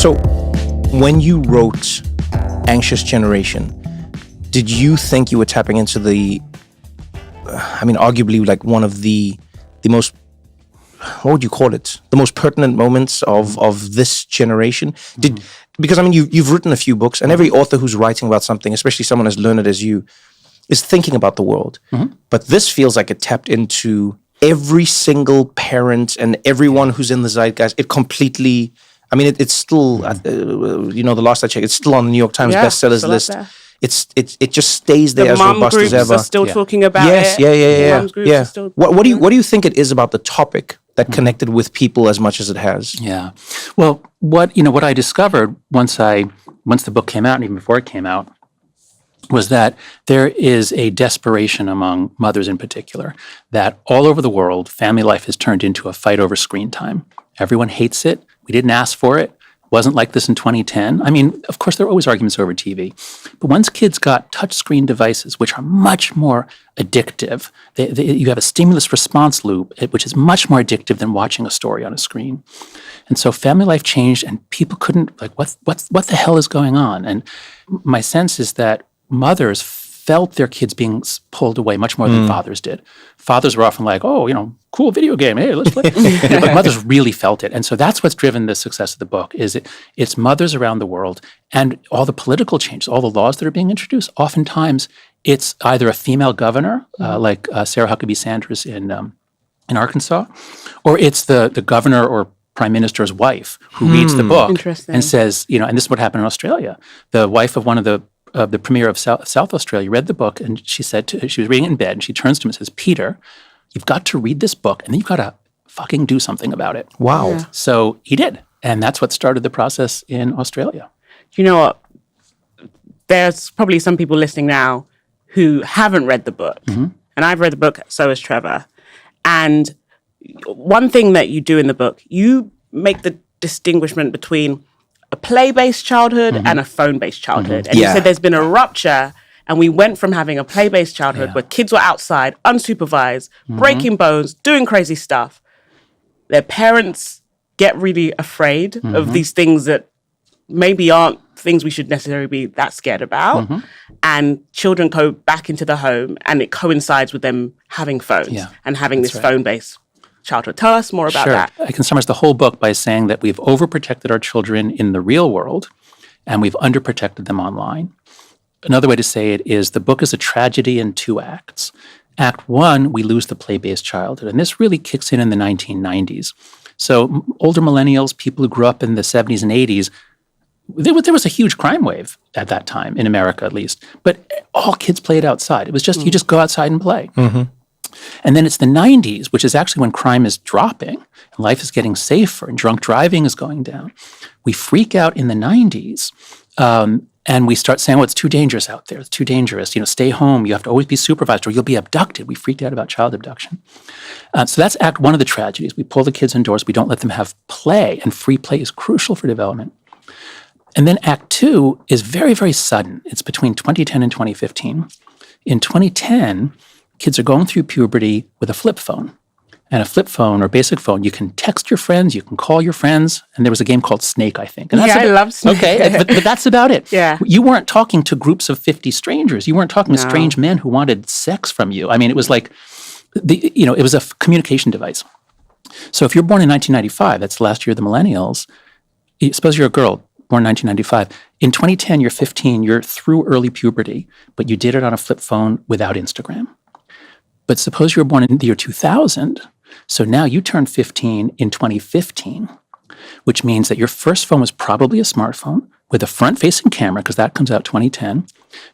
So when you wrote Anxious Generation, did you think you were tapping into arguably like one of the most, what would you call it? The most pertinent moments of this generation? Because you've written a few books, and every author who's writing about something, especially someone as learned as you, is thinking about the world. But this feels like it tapped into every single parent and everyone who's in the zeitgeist. It completely, it's still, the last I checked, it's still on the New York Times bestsellers list. It just stays there as robust as ever. The mom groups are still talking about it. Yes, yeah. What do you think it is about the topic that connected with people as much as it has? Yeah. Well, what I discovered once the book came out, and even before it came out, was that there is a desperation among mothers in particular that all over the world, family life has turned into a fight over screen time. Everyone hates it. We didn't ask for it. Wasn't like this in 2010. Of course, there are always arguments over TV. But once kids got touchscreen devices, which are much more addictive, you have a stimulus response loop, which is much more addictive than watching a story on a screen. And so family life changed, and people couldn't, what the hell is going on? And my sense is that mothers felt their kids being pulled away much more than fathers did. Fathers were often like, cool video game, hey, let's play. But mothers really felt it. And so that's what's driven the success of the book, is it's mothers around the world, and all the political changes, all the laws that are being introduced. Oftentimes, it's either a female governor, like Sarah Huckabee Sanders in Arkansas, or it's the governor or prime minister's wife who reads the book and says, and this is what happened in Australia. The wife of one of the premier of South Australia read the book, and she said she was reading it in bed, and she turns to him and says, "Peter, you've got to read this book, and then you've got to fucking do something about it." Wow. Yeah. So he did, and that's what started the process in Australia. You know what? There's probably some people listening now who haven't read the book, and I've read the book, so has Trevor. And one thing that you do in the book, you make the distinguishment between a play-based childhood and a phone-based childhood. And you said there's been a rupture, and we went from having a play-based childhood where kids were outside, unsupervised, breaking bones, doing crazy stuff. Their parents get really afraid of these things that maybe aren't things we should necessarily be that scared about. And children go back into the home, and it coincides with them having phones and having this phone-based childhood. Tell us more about that. I can summarize the whole book by saying that we've overprotected our children in the real world, and we've underprotected them online. Another way to say it is the book is a tragedy in two acts. Act one, we lose the play-based childhood, and this really kicks in the 1990s. So older millennials, people who grew up in the 70s and 80s, there was a huge crime wave at that time, in America at least, but all kids played outside. It was just, you just go outside and play. And then it's the 90s, which is actually when crime is dropping and life is getting safer and drunk driving is going down. We freak out in the 90s and we start saying, it's too dangerous out there. It's too dangerous. Stay home. You have to always be supervised or you'll be abducted. We freaked out about child abduction. So that's act one of the tragedies. We pull the kids indoors. We don't let them have play, and free play is crucial for development. And then act two is very, very sudden. It's between 2010 and 2015. In 2010, kids are going through puberty with a flip phone. And a flip phone or basic phone, you can text your friends, you can call your friends. And there was a game called Snake, I think. And I love Snake. Okay, but that's about it. Yeah. You weren't talking to groups of 50 strangers. You weren't talking to strange men who wanted sex from you. It was like, it was a communication device. So if you're born in 1995, that's the last year of the millennials, suppose you're a girl, born in 1995. In 2010, you're 15, you're through early puberty, but you did it on a flip phone without Instagram. But suppose you were born in the year 2000, so now you turned 15 in 2015, which means that your first phone was probably a smartphone with a front-facing camera, because that comes out 2010,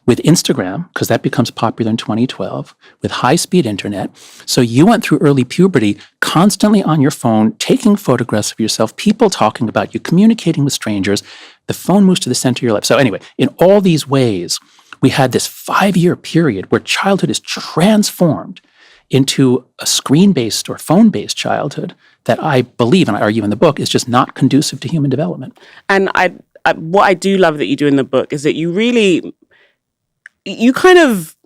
with Instagram, because that becomes popular in 2012, with high-speed internet. So you went through early puberty constantly on your phone, taking photographs of yourself, people talking about you, communicating with strangers. The phone moves to the center of your life. So anyway, in all these ways, we had this 5-year period where childhood is transformed into a screen-based or phone-based childhood that I believe, and I argue in the book, is just not conducive to human development. And what I do love that you do in the book is that you kind of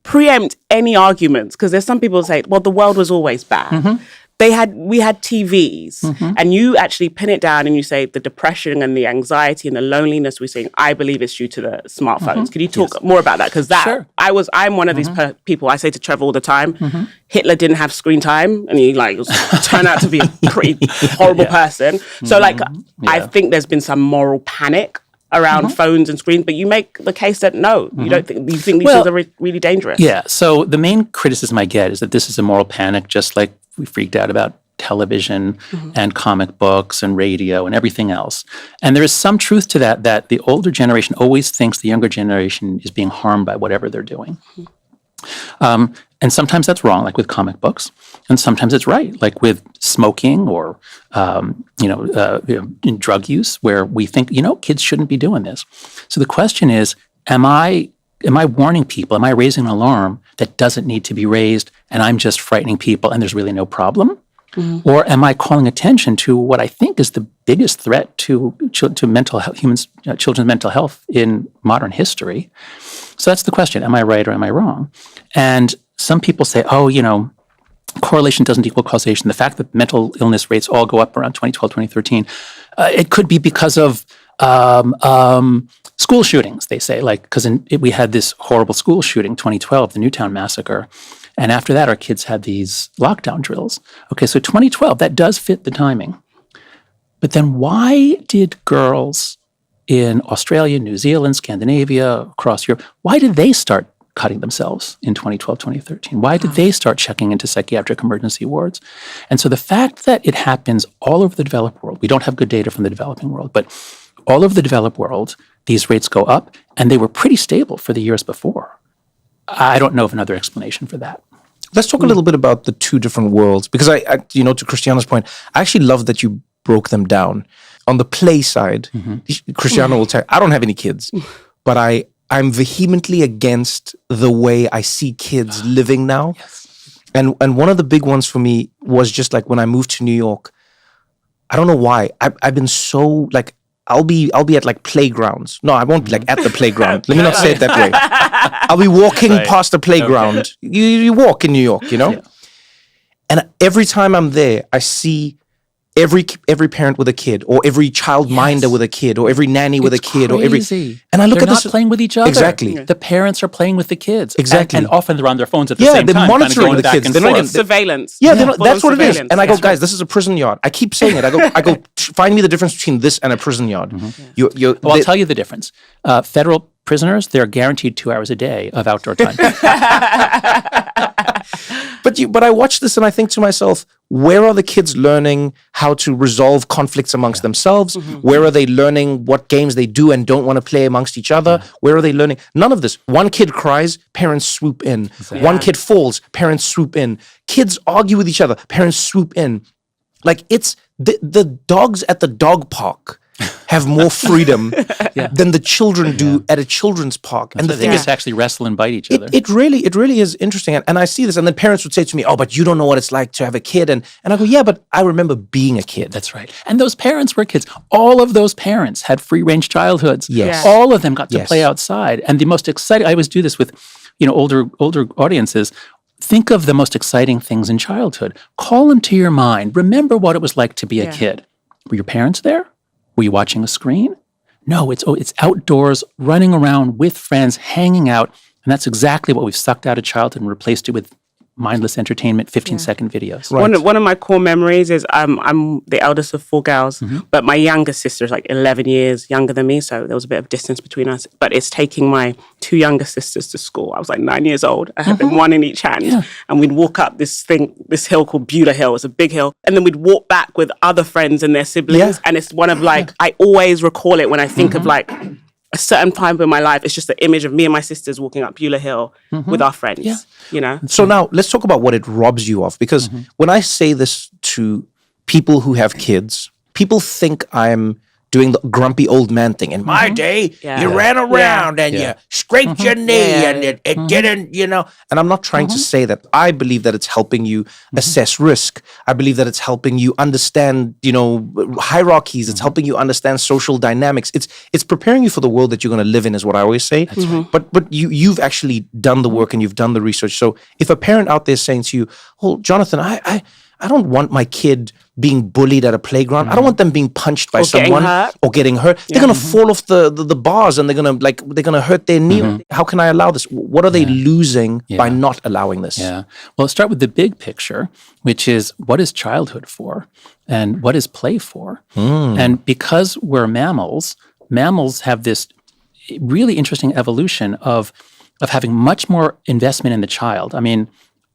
preempt any arguments, because there's some people who say, well, the world was always bad. we had TVs, and you actually pin it down and you say the depression and the anxiety and the loneliness we're seeing, I believe it's due to the smartphones. Could you talk more about that? Because I'm one of these people. I say to Trevor all the time, Hitler didn't have screen time, and he turned out to be a pretty horrible person. So I think there's been some moral panic around phones and screens, but you make the case that no, you think these things are really dangerous. Yeah. So the main criticism I get is that this is a moral panic, just like we freaked out about television and comic books and radio and everything else. And there is some truth to that the older generation always thinks the younger generation is being harmed by whatever they're doing. And sometimes that's wrong, like with comic books, and sometimes it's right, like with smoking or in drug use, where we think kids shouldn't be doing this. So the question is, am I warning people? Am I raising an alarm that doesn't need to be raised, and I'm just frightening people, and there's really no problem? Or am I calling attention to what I think is the biggest threat to mental health, children's mental health in modern history? So that's the question. Am I right or am I wrong? And some people say, correlation doesn't equal causation. The fact that mental illness rates all go up around 2012, 2013, it could be because of school shootings, they say, because we had this horrible school shooting, 2012, the Newtown massacre. And after that, our kids had these lockdown drills. Okay, so 2012, that does fit the timing. But then why did girls in Australia, New Zealand, Scandinavia, across Europe, why did they start cutting themselves in 2012, 2013? Why did they start checking into psychiatric emergency wards? And so the fact that it happens all over the developed world, we don't have good data from the developing world, but all over the developed world, these rates go up, and they were pretty stable for the years before. I don't know of another explanation for that. Let's talk a little bit about the two different worlds, because I to Christiana's point, I actually love that you broke them down. On the play side, Christiana will tell you, I don't have any kids, but I'm vehemently against the way I see kids living now. Yes. And one of the big ones for me was just like when I moved to New York, I don't know why. I've been so like, I'll be at like playgrounds. No, I won't be like at the playground. Let me not say it that way. I'll be walking past the playground. Okay. You walk in New York, Yeah. And every time I'm there, I see every parent with a kid, or every childminder with a kid, or every nanny with a kid, or every. And I look they're at this. Not playing with each other. Exactly. The parents are playing with the kids. Exactly. And often they're on their phones at the same time. Yeah, they're monitoring the kids. They're not surveillance. Yeah, that's what it is. And I go, guys, this is a prison yard. I keep saying it. I go, find me the difference between this and a prison yard. I'll tell you the difference. Federal prisoners, they're guaranteed 2 hours a day of outdoor time. But I watch this and I think to myself, where are the kids learning how to resolve conflicts amongst themselves? Where are they learning what games they do and don't want to play amongst each other? Where are they learning? None of this. One kid cries, parents swoop in. Exactly. One kid falls, parents swoop in. Kids argue with each other, parents swoop in. Like it's the dogs at the dog park have more freedom than the children do at a children's park. And the thing is, actually wrestle and bite each other. It really is interesting. And I see this, and then parents would say to me, "Oh, but you don't know what it's like to have a kid." And I go, "Yeah, but I remember being a kid." That's right. And those parents were kids. All of those parents had free-range childhoods. Yes. All of them got to play outside. And the most exciting, I always do this with, older audiences. Think of the most exciting things in childhood. Call them to your mind. Remember what it was like to be a kid. Were your parents there? Were you watching a screen? No, it's outdoors, running around with friends, hanging out. And that's exactly what we've sucked out of childhood and replaced it with mindless entertainment, 15-second videos. Right. One of my core memories is I'm the eldest of 4 girls, but my youngest sister is like 11 years younger than me, so there was a bit of distance between us. But it's taking my 2 younger sisters to school. I was like 9 years old. I had them one in each hand, and we'd walk up this hill called Beulah Hill. It's a big hill, and then we'd walk back with other friends and their siblings. And it's one of like I always recall it when I think of like a certain time in my life. It's just the image of me and my sisters walking up Beulah Hill with our friends, So now let's talk about what it robs you of, because when I say this to people who have kids, people think I'm doing the grumpy old man thing. In my day, you ran around and you scraped your knee and it didn't, And I'm not trying to say that. I believe that it's helping you assess risk. I believe that it's helping you understand, hierarchies. It's helping you understand social dynamics. It's preparing you for the world that you're going to live in, is what I always say. That's right. But you've actually done the work and you've done the research. So if a parent out there is saying to you, "Oh, Jonathan, I I don't want my kid being bullied at a playground. I don't want them being punched by someone or getting hurt. They're gonna fall off the bars and they're gonna hurt their knee. How can I allow this? What are they losing by not allowing this? Yeah. Well, let's start with the big picture, which is what is childhood for, and what is play for? And because we're mammals have this really interesting evolution of having much more investment in the child. I mean,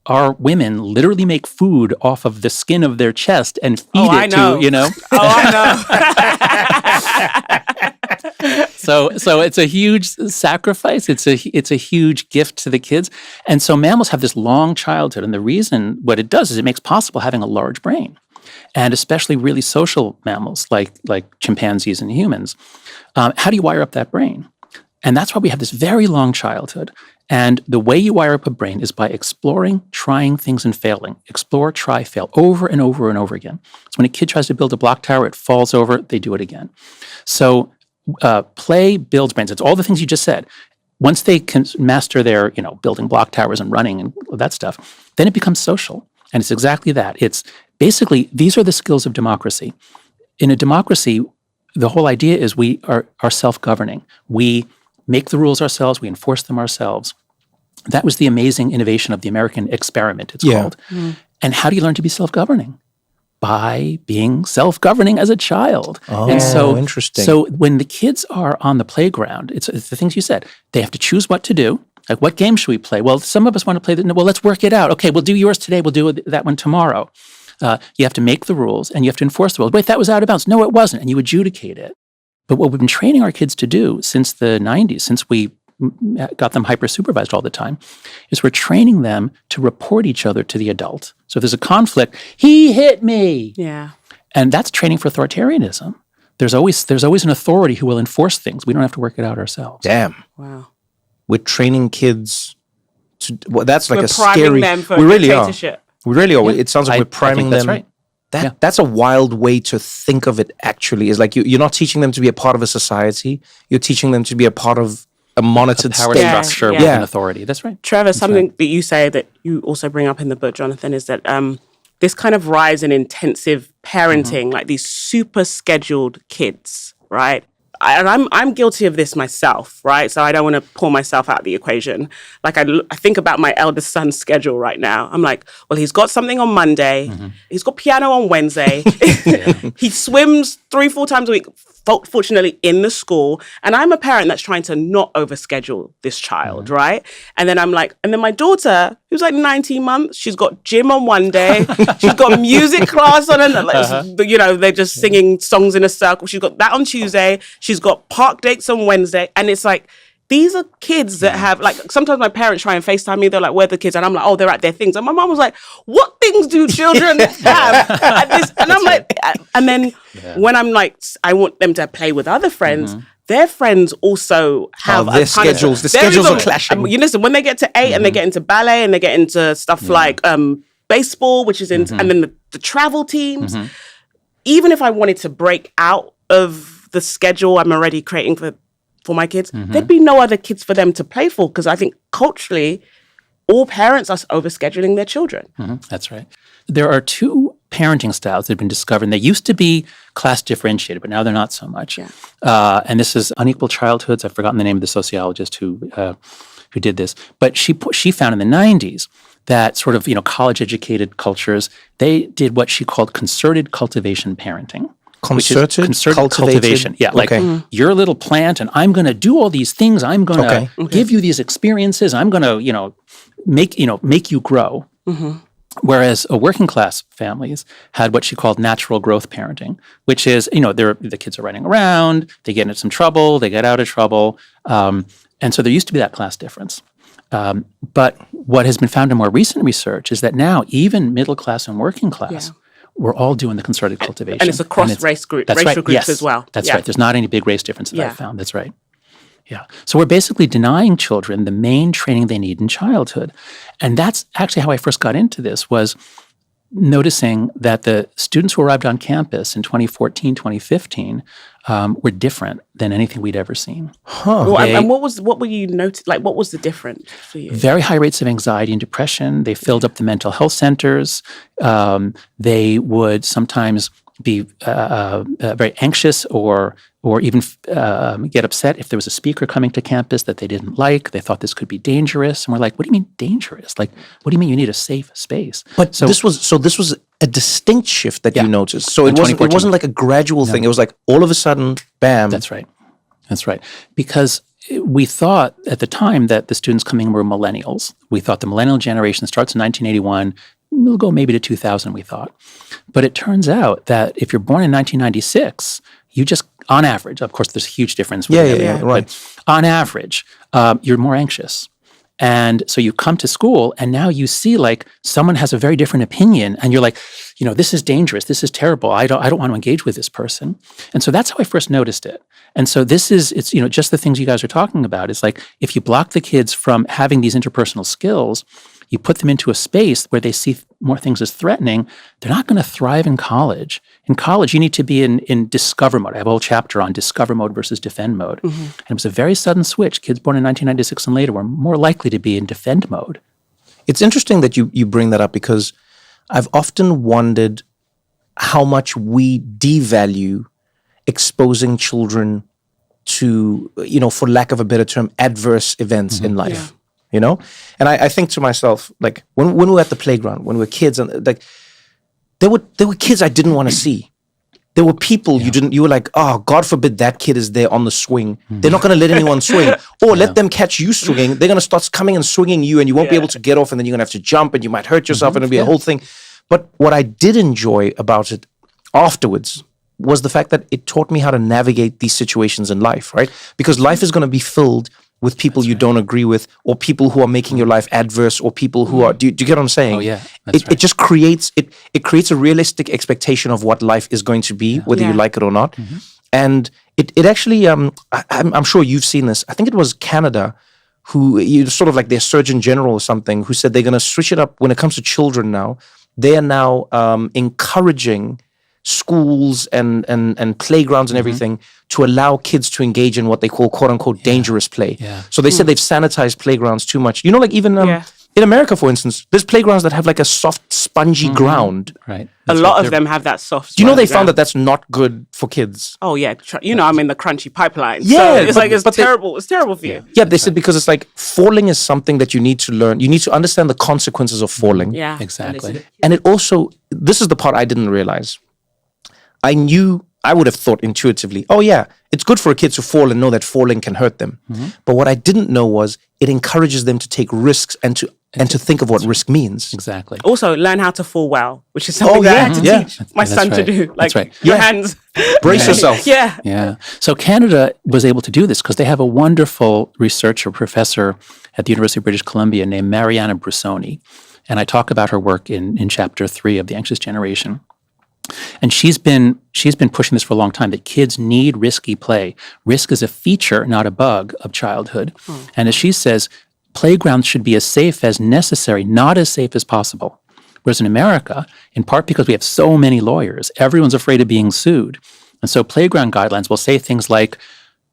our women literally make food off of the skin of their chest and feed it to, you know. Oh, I know. So it's a huge sacrifice. It's a huge gift to the kids. And so mammals have this long childhood. And the reason what it does is it makes possible having a large brain. And especially really social mammals like chimpanzees and humans. How do you wire up that brain? And that's why we have this very long childhood. And the way you wire up a brain is by exploring, trying things, and failing. Explore, try, fail, over and over and over again. So when a kid tries to build a block tower, it falls over, they do it again. So play builds brains. It's all the things you just said. Once they can master their, building block towers and running and that stuff, then it becomes social. And it's exactly that. It's basically, these are the skills of democracy. In a democracy, the whole idea is we are self-governing. We make the rules ourselves, we enforce them ourselves. That was the amazing innovation of the American experiment, it's called. And how do you learn to be self-governing? By being self-governing as a child. Oh, and so, interesting. So when the kids are on the playground, it's the things you said. They have to choose what to do. Like, what game should we play? Well, some of us want to play well, let's work it out. Okay, we'll do yours today, we'll do that one tomorrow. You have to make the rules and you have to enforce the rules. Wait, that was out of bounds. No, it wasn't. And you adjudicate it. But what we've been training our kids to do since the 90s, since we got them hyper-supervised all the time, is we're training them to report each other to the adult. So if there's a conflict, he hit me. Yeah. And that's training for authoritarianism. There's always an authority who will enforce things. We don't have to work it out ourselves. Damn. Wow. We're training kids to, well, that's like we're a scary... priming them for we really are. dictatorship. We really are. It sounds like we're priming them. That's right. That's a wild way to think of it, actually. Is like you're not teaching them to be a part of a society. You're teaching them to be a part of a monitored power state. structure with an authority. That's right. Trevor, something that you say that you also bring up in the book, Jonathan, is that this kind of rise in intensive parenting, like these super scheduled kids, right? And I'm guilty of this myself, right? So I don't want to pull myself out of the equation. Like I think about my eldest son's schedule right now. I'm like, well, he's got something on Monday. He's got piano on Wednesday. He swims 3-4 times a week, fortunately in the school. And I'm a parent that's trying to not overschedule this child, right? And then I'm like, and then my daughter, who's like 19 months, she's got gym on one day. She's got music class on, they're just singing songs in a circle. She's got that on Tuesday. She's got park dates on Wednesday. And it's like, these are kids that have, like, sometimes my parents try and FaceTime me. They're like, where are the kids? And I'm like, oh, they're at their things. And my mom was like, what things do children have at this? And I'm like, and then when I'm like, I want them to play with other friends, their friends also have their schedules. The schedules are clashing. You listen, when they get to 8 and they get into ballet and they get into stuff like baseball, which is in, and then the travel teams, even if I wanted to break out of the schedule I'm already creating for my kids, there'd be no other kids for them to play for, because I think culturally, all parents are overscheduling their children. That's right. There are 2 parenting styles that have been discovered. And they used to be class differentiated, but now they're not so much. And this is unequal childhoods. I've forgotten the name of the sociologist who did this. But she found in the 90s that sort of college-educated cultures, they did what she called concerted cultivation parenting. Concerted cultivation. Yeah, like you're a little plant and I'm going to do all these things. I'm going to give you these experiences. I'm going to, make you grow. Whereas working class families had what she called natural growth parenting, which is, the kids are running around, they get into some trouble, they get out of trouble. And so there used to be that class difference. But what has been found in more recent research is that now even middle class and working class, we're all doing the concerted cultivation. And it's across racial groups as well. That's right. There's not any big race difference that I've found. That's right. Yeah. So we're basically denying children the main training they need in childhood. And that's actually how I first got into this, was noticing that the students who arrived on campus in 2014, 2015 were different than anything we'd ever seen. Well, and what were you noticing? Like, what was the difference for you? Very high rates of anxiety and depression. They filled up the mental health centers. They would sometimes be very anxious or even get upset if there was a speaker coming to campus that they didn't like. They thought this could be dangerous. And we're like, what do you mean dangerous? Like, what do you mean you need a safe space? But this was a distinct shift that you noticed. So In it wasn't like a gradual thing. It was like all of a sudden, bam. That's right. Because we thought at the time that the students coming were millennials. We thought the millennial generation starts in 1981. We'll go maybe to 2000, we thought. But it turns out that if you're born in 1996, you just, on average, of course, there's a huge difference. Yeah, right. But on average, you're more anxious. And so you come to school and now you see like someone has a very different opinion and you're like, this is dangerous. This is terrible. I don't want to engage with this person. And so that's how I first noticed it. And so it's just the things you guys are talking about. It's like if you block the kids from having these interpersonal skills, you put them into a space where they see more things as threatening, they're not going to thrive in college. In college, you need to be in discover mode. I have a whole chapter on discover mode versus defend mode. Mm-hmm. And it was a very sudden switch. Kids born in 1996 and later were more likely to be in defend mode. It's interesting that you bring that up because I've often wondered how much we devalue exposing children to, for lack of a better term, adverse events in life. Yeah. And I think to myself, like when we were at the playground, when we were kids, and like there were kids I didn't want to see. There were people you were like, oh, God forbid that kid is there on the swing. They're not going to let anyone swing. Or let them catch you swinging. They're going to start coming and swinging you and you won't be able to get off and then you're going to have to jump and you might hurt yourself and it'll be a whole thing. But what I did enjoy about it afterwards was the fact that it taught me how to navigate these situations in life, right? Because life is going to be filled with people you don't agree with, or people who are making your life adverse, or people who are. Do you get what I'm saying? Oh yeah, it just creates it creates a realistic expectation of what life is going to be, whether you like it or not. Mm-hmm. And it actually, I'm sure you've seen this. I think it was Canada, who sort of like their Surgeon General or something, who said they're going to switch it up when it comes to children. Now they are now encouraging schools and playgrounds and everything to allow kids to engage in what they call quote unquote dangerous play. Yeah. So they said they've sanitized playgrounds too much. Like even in America, for instance, there's playgrounds that have like a soft, spongy ground. Right. A lot of them have that soft. Do you know they found that that's not good for kids? Oh yeah, I'm in the crunchy pipeline. Yeah, so it's terrible. It's terrible for you. Yeah, they said because it's like falling is something that you need to learn. You need to understand the consequences of falling. Yeah, exactly. And it also, this is the part I didn't realize. I would have thought intuitively, oh yeah, it's good for a kid to fall and know that falling can hurt them. Mm-hmm. But what I didn't know was it encourages them to take risks and to think of what risk means. Exactly. Also, learn how to fall well, which is something that I had to teach my son to do. Like your hands. Brace yourself. Yeah. Yeah. So Canada was able to do this because they have a wonderful researcher, professor at the University of British Columbia named Mariana Brusoni. And I talk about her work in chapter 3 of The Anxious Generation. And she's been pushing this for a long time, that kids need risky play. Risk is a feature, not a bug, of childhood. And as she says, playgrounds should be as safe as necessary, not as safe as possible. Whereas in America, in part because we have so many lawyers, everyone's afraid of being sued. And so playground guidelines will say things like,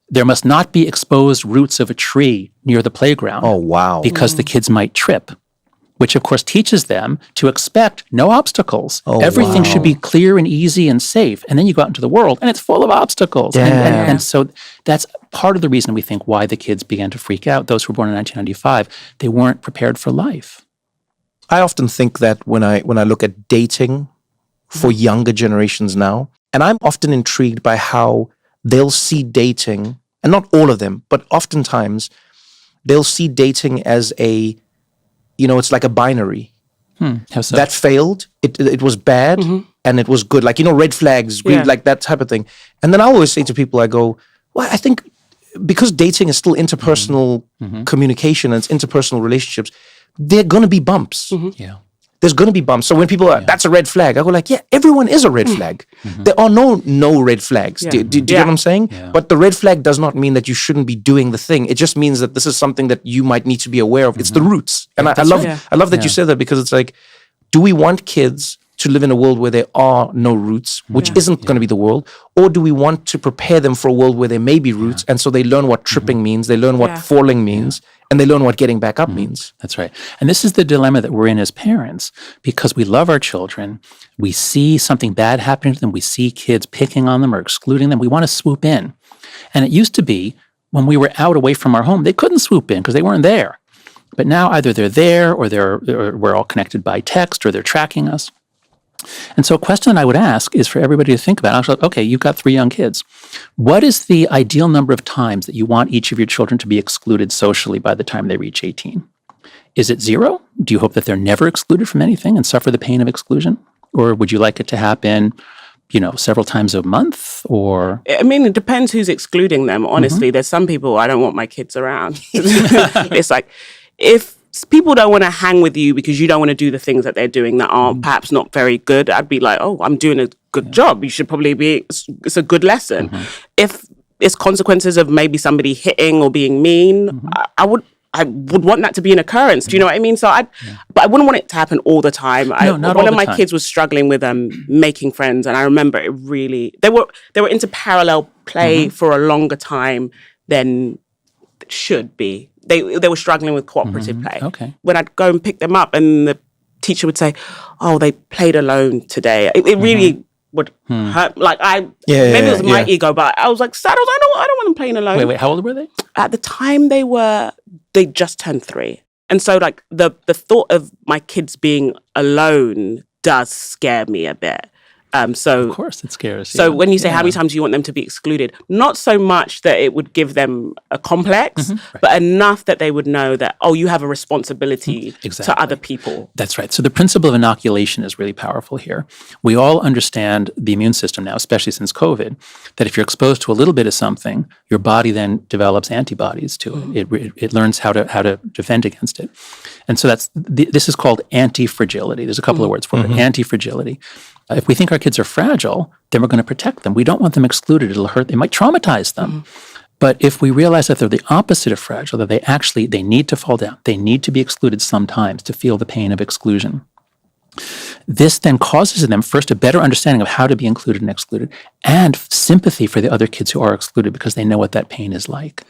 there must not be exposed roots of a tree near the playground. Oh, wow. Because the kids might trip. Which, of course, teaches them to expect no obstacles. Oh, everything should be clear and easy and safe. And then you go out into the world, and it's full of obstacles. And so that's part of the reason we think why the kids began to freak out. Those who were born in 1995, they weren't prepared for life. I often think that when I look at dating for younger generations now, and I'm often intrigued by how they'll see dating, and not all of them, but oftentimes they'll see dating as it's like a binary. How so? That failed. It was bad and it was good. Like, red flags, green, like that type of thing. And then I always say to people, I go, well, I think because dating is still interpersonal communication and it's interpersonal relationships, there are going to be bumps. Yeah. There's going to be bumps. So when people are, that's a red flag, I go like, yeah, everyone is a red flag. There are no red flags. Do you get what I'm saying? Yeah. But the red flag does not mean that you shouldn't be doing the thing. It just means that this is something that you might need to be aware of. It's the roots. And I love that you said that, because it's like, do we want kids to live in a world where there are no roots, which isn't going to be the world? Or do we want to prepare them for a world where there may be roots, and so they learn what tripping means, they learn what falling means, and they learn what getting back up means? That's right. And this is the dilemma that we're in as parents, because we love our children. We see something bad happening to them. We see kids picking on them or excluding them. We want to swoop in. And it used to be when we were out away from our home, they couldn't swoop in because they weren't there. But now either they're there or we're all connected by text or they're tracking us. And so a question that I would ask is for everybody to think about. Actually, okay, you've got 3 young kids. What is the ideal number of times that you want each of your children to be excluded socially by the time they reach 18? Is it 0? Do you hope that they're never excluded from anything and suffer the pain of exclusion? Or would you like it to happen, several times a month? Or I mean, it depends who's excluding them. Honestly, there's some people I don't want my kids around. It's like, if people don't want to hang with you because you don't want to do the things that they're doing that are perhaps not very good, I'd be like, oh, I'm doing a good job. You should probably it's a good lesson. If it's consequences of maybe somebody hitting or being mean, I would want that to be an occurrence. Do you know what I mean? But I wouldn't want it to happen all the time. One of my kids was struggling with making friends, and I remember it really. They were into parallel play for a longer time than it should be. They were struggling with cooperative play. Okay. When I'd go and pick them up, and the teacher would say, "Oh, they played alone today." It really would hurt. Like maybe it was my ego, but I was like, "Sad." I don't want them playing alone. Wait, how old were they? At the time, they just turned 3, and so like the thought of my kids being alone does scare me a bit. So of course it scares you. So when you say how many times do you want them to be excluded, not so much that it would give them a complex, but enough that they would know that, oh, you have a responsibility to other people. That's right. So the principle of inoculation is really powerful here. We all understand the immune system now, especially since COVID, that if you're exposed to a little bit of something, your body then develops antibodies to it. It learns how to defend against it. And so this is called anti-fragility. There's a couple of words for it. Anti-fragility. If we think our kids are fragile, then we're going to protect them. We don't want them excluded. It'll hurt. They might traumatize them. But if we realize that they're the opposite of fragile, that they need to fall down, they need to be excluded sometimes to feel the pain of exclusion. This then causes in them first a better understanding of how to be included and excluded, and sympathy for the other kids who are excluded because they know what that pain is like.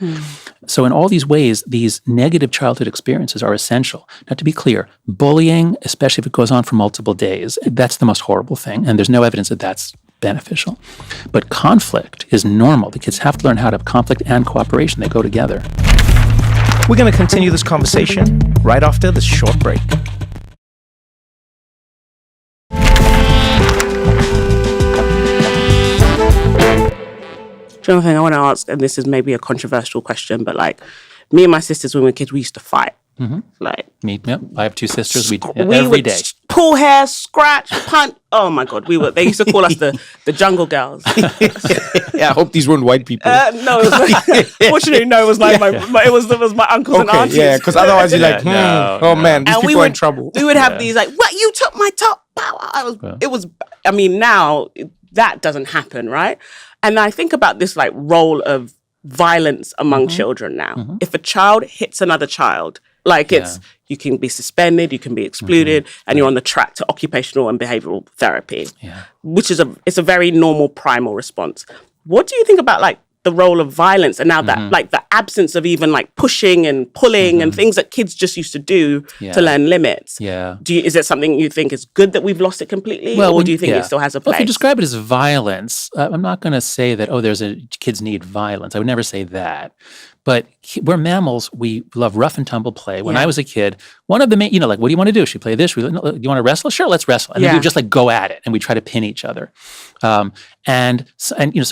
So in all these ways, these negative childhood experiences are essential. Now, to be clear, bullying, especially if it goes on for multiple days, that's the most horrible thing, and there's no evidence that that's beneficial. But conflict is normal. The kids have to learn how to have conflict and cooperation. They go together. We're going to continue this conversation right after this short break. Jonathan, I want to ask, and this is maybe a controversial question, but like me and my sisters when we were kids, we used to fight. Like Me, yep. I have 2 sisters. We every would day pull hair, scratch, punt. Oh my God, they used to call us the jungle girls. Yeah, I hope these weren't white people. No, fortunately, no. It was like it was my uncles and aunties. Yeah, because otherwise you're like, man, these people are in trouble. We would have these like, what, you took my top? It was. I mean, now that doesn't happen, right? And I think about this like role of violence among children now. If a child hits another child, like you can be suspended, you can be excluded, and you're on the track to occupational and behavioral therapy, which is it's a very normal primal response. What do you think about like the role of violence and now that like the absence of even like pushing and pulling and things that kids just used to do to learn limits? Is it something you think is good that we've lost it completely, or do you think it still has a place? Well, if you describe it as violence, I'm not going to say that, kids need violence. I would never say that. But we're mammals. We love rough and tumble play. When I was a kid, one of the main, what do you want to do? Should we play this? Do you want to wrestle? Sure, let's wrestle. And then we just like go at it and we try to pin each other. So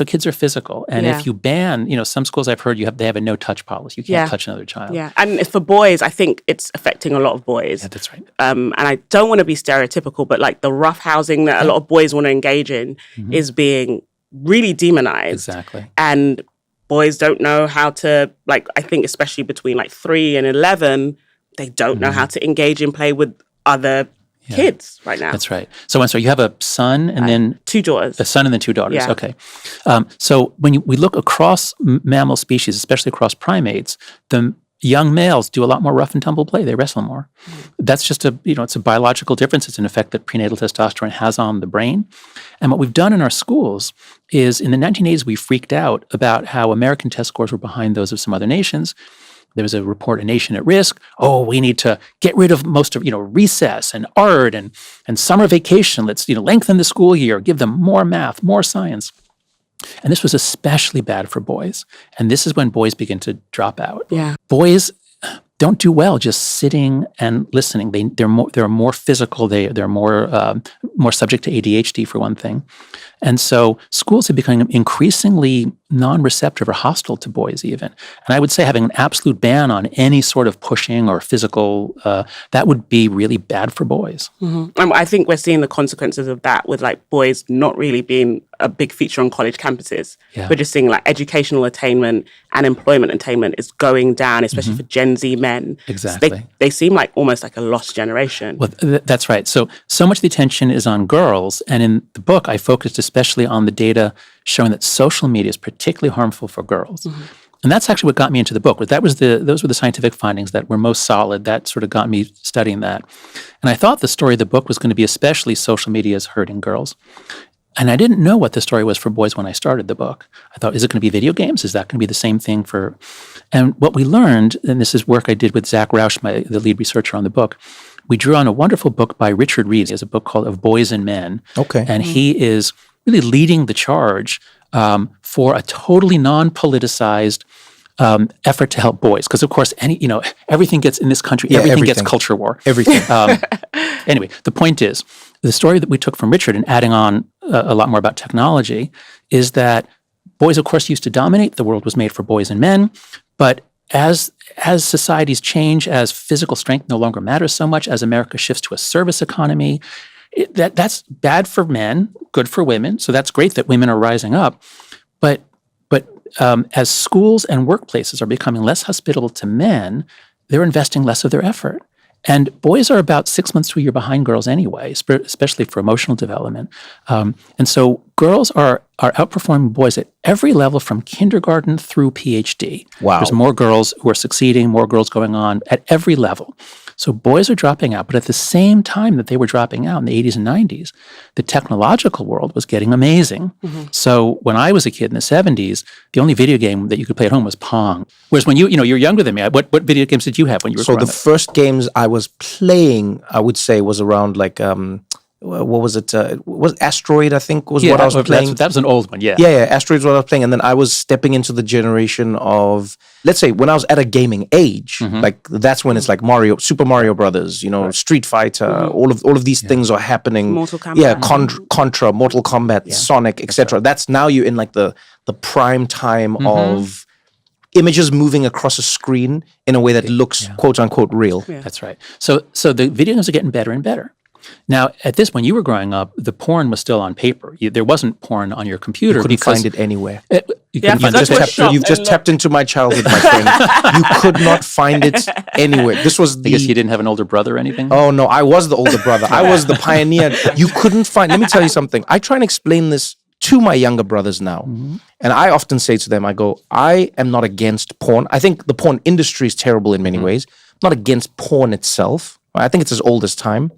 kids are physical. And if you ban, some schools I've heard they have a no touch policy. You can't touch another child. Yeah, and for boys, I think it's affecting a lot of boys. Yeah, that's right. And I don't want to be stereotypical, but like the rough housing that a lot of boys want to engage in is being really demonized. Exactly. And boys don't know how to, like, I think especially between like 3 and 11, they don't know how to engage in play with other kids right now. That's right. So I'm sorry, you have a son and then 2 daughters. A son and then 2 daughters. Yeah. Okay. So when we look across mammal species, especially across primates, the young males do a lot more rough and tumble play. They wrestle more. That's just it's a biological difference. It's an effect that prenatal testosterone has on the brain. And what we've done in our schools is in the 1980s, we freaked out about how American test scores were behind those of some other nations. There was a report, A Nation at Risk. Oh, we need to get rid of most of, recess and art and summer vacation. Let's, lengthen the school year, give them more math, more science. And this was especially bad for boys. And this is when boys begin to drop out. Yeah. Boys don't do well just sitting and listening. They're more physical. They're more subject to ADHD, for one thing. And so schools have become increasingly non-receptive or hostile to boys even. And I would say having an absolute ban on any sort of pushing or physical, that would be really bad for boys. Mm-hmm. I think we're seeing the consequences of that with boys not really being a big feature on college campuses. Yeah. We're just seeing educational attainment and employment attainment is going down, especially for Gen Z men. Exactly. They seem almost like a lost generation. Well, that's right. So much of the attention is on girls. And in the book, I focused especially on the data showing that social media is particularly harmful for girls. Mm-hmm. And that's actually what got me into the book. Those were the scientific findings that were most solid. That sort of got me studying that. And I thought the story of the book was going to be especially social media is hurting girls. And I didn't know what the story was for boys when I started the book. I thought, is it going to be video games? Is that going to be the same thing for... And what we learned, and this is work I did with Zach Rausch, the lead researcher on the book, we drew on a wonderful book by Richard Reeves. He has a book called Of Boys and Men. Okay. And he is really leading the charge for a totally non-politicized effort to help boys. Because, of course, everything gets in this country, everything gets culture war. Everything. Anyway, the point is, the story that we took from Richard and adding on a lot more about technology is that boys, of course, used to dominate. The world was made for boys and men. But as societies change, as physical strength no longer matters so much, as America shifts to a service economy, that's bad for men, good for women. So that's great that women are rising up. But as schools and workplaces are becoming less hospitable to men, they're investing less of their effort. And boys are about 6 months to a year behind girls anyway, especially for emotional development. And so girls are outperforming boys at every level from kindergarten through PhD. Wow. There's more girls who are succeeding, more girls going on at every level. So boys are dropping out. But at the same time that they were dropping out in the 80s and 90s, the technological world was getting amazing. Mm-hmm. So when I was a kid in the 70s, the only video game that you could play at home was Pong. Whereas when you're younger than me, what video games did you have when you were growing up? So the first games I was playing, I would say, was around what was it? Was Asteroid, I think, was what I was playing. That was an old one, yeah. Yeah, Asteroid was what I was playing. And then I was stepping into the generation of, let's say, when I was at a gaming age, that's when it's like Mario, Super Mario Brothers, Street Fighter, all of these things are happening. Mortal Kombat. Yeah, Contra, Mortal Kombat, Sonic, etc. Right. That's now you're in the prime time of images moving across a screen in a way that looks quote unquote real. Yeah. That's right. So the video games are getting better and better. Now, at this, when you were growing up, the porn was still on paper. There wasn't porn on your computer. You couldn't find it anywhere. You've just tapped into my childhood, my friend. You could not find it anywhere. This was I guess you didn't have an older brother or anything? Oh, no, I was the older brother. I was the pioneer. You couldn't find... Let me tell you something. I try and explain this to my younger brothers now. Mm-hmm. And I often say to them, I go, I am not against porn. I think the porn industry is terrible in many ways. I'm not against porn itself. I think it's as old as time.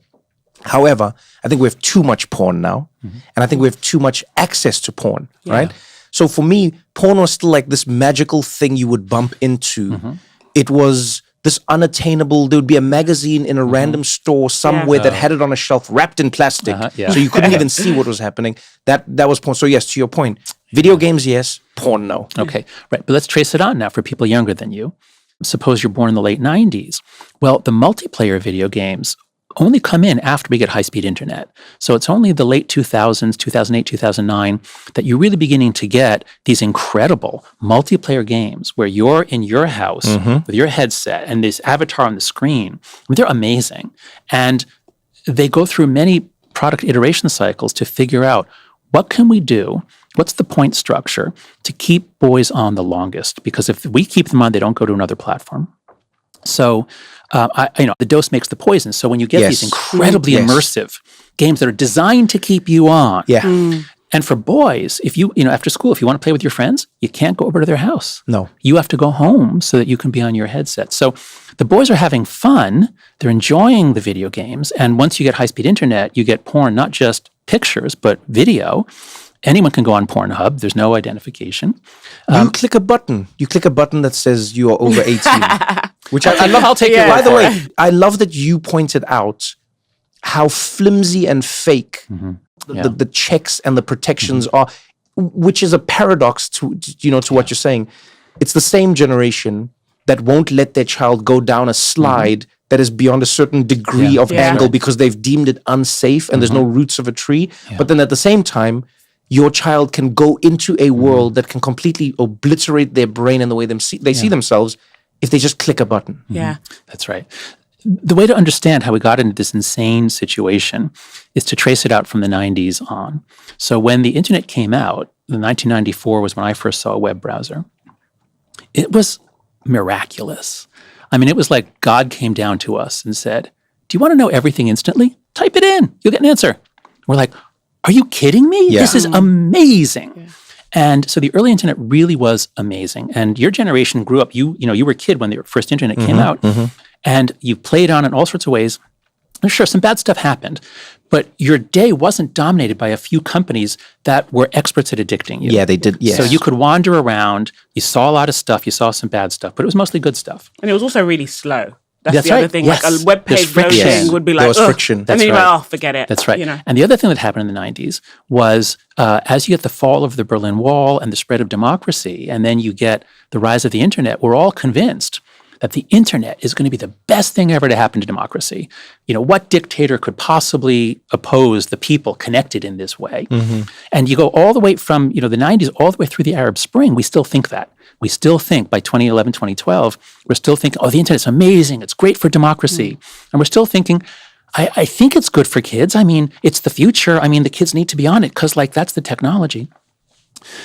However, I think we have too much porn now, and I think we have too much access to porn, right? So for me, porn was still like this magical thing you would bump into. It was this unattainable, there would be a magazine in a random store somewhere that had it on a shelf wrapped in plastic, so you couldn't even see what was happening. That was porn. So yes, to your point, video games, yes, porn, no. Okay, right. But let's trace it on now for people younger than you. Suppose you're born in the late 90s. Well, the multiplayer video games only come in after we get high-speed internet. So it's only the late 2000s, 2008, 2009, that you're really beginning to get these incredible multiplayer games where you're in your house with your headset and this avatar on the screen. They're amazing. And they go through many product iteration cycles to figure out what can we do, what's the point structure to keep boys on the longest? Because if we keep them on, they don't go to another platform. So, the dose makes the poison. So when you get these incredibly immersive games that are designed to keep you on, And for boys, if you after school, if you want to play with your friends, you can't go over to their house. No. You have to go home so that you can be on your headset. So the boys are having fun. They're enjoying the video games. And once you get high-speed internet, you get porn, not just pictures, but video. Anyone can go on Pornhub. There's no identification. You click a button. You click a button that says you are over 18. Which I love. I'll take your word By the for way, it. I love that you pointed out how flimsy and fake the checks and the protections are, which is a paradox to what you're saying. It's the same generation that won't let their child go down a slide that is beyond a certain degree of angle because they've deemed it unsafe and there's no roots of a tree. But then at the same time, your child can go into a world that can completely obliterate their brain and the way they see themselves if they just click a button. Yeah. That's right. The way to understand how we got into this insane situation is to trace it out from the 90s on. So when the internet came out, 1994 was when I first saw a web browser. It was miraculous. I mean, it was like God came down to us and said, "Do you want to know everything instantly? Type it in. You'll get an answer." We're like, "Are you kidding me? Yeah. This is amazing." Yeah. And so the early internet really was amazing. And your generation grew up, you were a kid when the first internet came out. And you played on it in all sorts of ways. And sure, some bad stuff happened, but your day wasn't dominated by a few companies that were experts at addicting you. Yeah, they did. Yes. So you could wander around. You saw a lot of stuff. You saw some bad stuff, but it was mostly good stuff. And it was also really slow. That's That's the other right. thing. Yes. Like a web There's page friction. loading would be like, There was friction. And then That's you're right. like, oh, forget it. That's right. And the other thing that happened in the 90s was as you get the fall of the Berlin Wall and the spread of democracy, and then you get the rise of the internet, we're all convinced that the internet is going to be the best thing ever to happen to democracy. What dictator could possibly oppose the people connected in this way? And you go all the way from, the 90s all the way through the Arab Spring, we still think that. We still think by 2011, 2012, we're still thinking, oh, the internet's amazing. It's great for democracy. And we're still thinking, I think it's good for kids. I mean, it's the future. I mean, the kids need to be on it because that's the technology.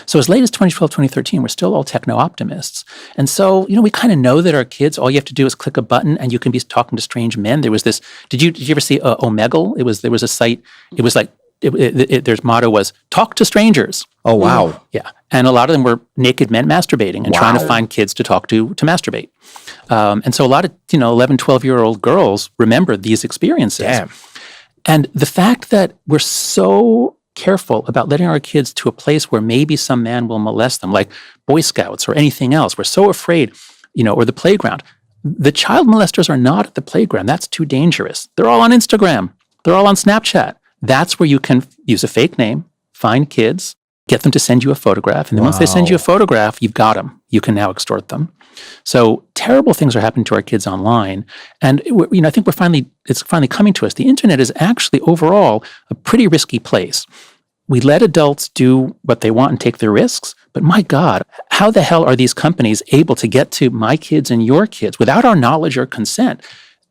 So as late as 2012, 2013, we're still all techno-optimists. And so, we kind of know that our kids, all you have to do is click a button and you can be talking to strange men. There was this, did you ever see Omegle? There was a site, it was like, their motto was, talk to strangers. Oh, wow. Yeah. And a lot of them were naked men masturbating and trying to find kids to talk to masturbate. And so a lot of, 11, 12-year-old girls remember these experiences. Damn. And the fact that we're so careful about letting our kids to a place where maybe some man will molest them, like Boy Scouts or anything else. We're so afraid, or the playground. The child molesters are not at the playground. That's too dangerous. They're all on Instagram. They're all on Snapchat. That's where you can use a fake name, find kids, get them to send you a photograph. And then once they send you a photograph, you've got them. You can now extort them. So terrible things are happening to our kids online. And, I think it's finally coming to us. The internet is actually overall a pretty risky place. We let adults do what they want and take their risks. But my God, how the hell are these companies able to get to my kids and your kids without our knowledge or consent?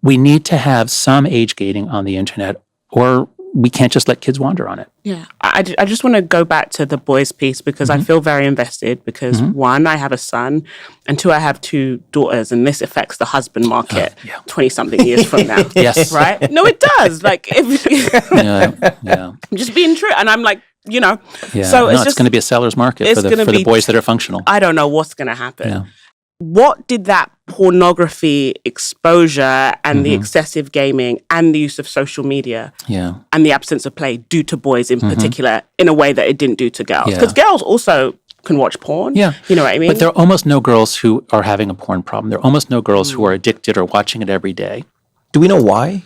We need to have some age gating on the internet, or we can't just let kids wander on it. Yeah. I just want to go back to the boys piece because I feel very invested because one, I have a son, and two, I have two daughters, and this affects the husband market 20-something years from now. Yes. Right? No, it does. Like, Yeah. I'm just being true. And I'm like, Yeah. So it's going to be a seller's market for the boys that are functional. I don't know what's going to happen. Yeah. What did that pornography exposure and the excessive gaming and the use of social media and the absence of play do to boys in particular in a way that it didn't do to girls? Because girls also can watch porn. Yeah. You know what I mean? But there are almost no girls who are having a porn problem. There are almost no girls who are addicted or watching it every day. Do we know why?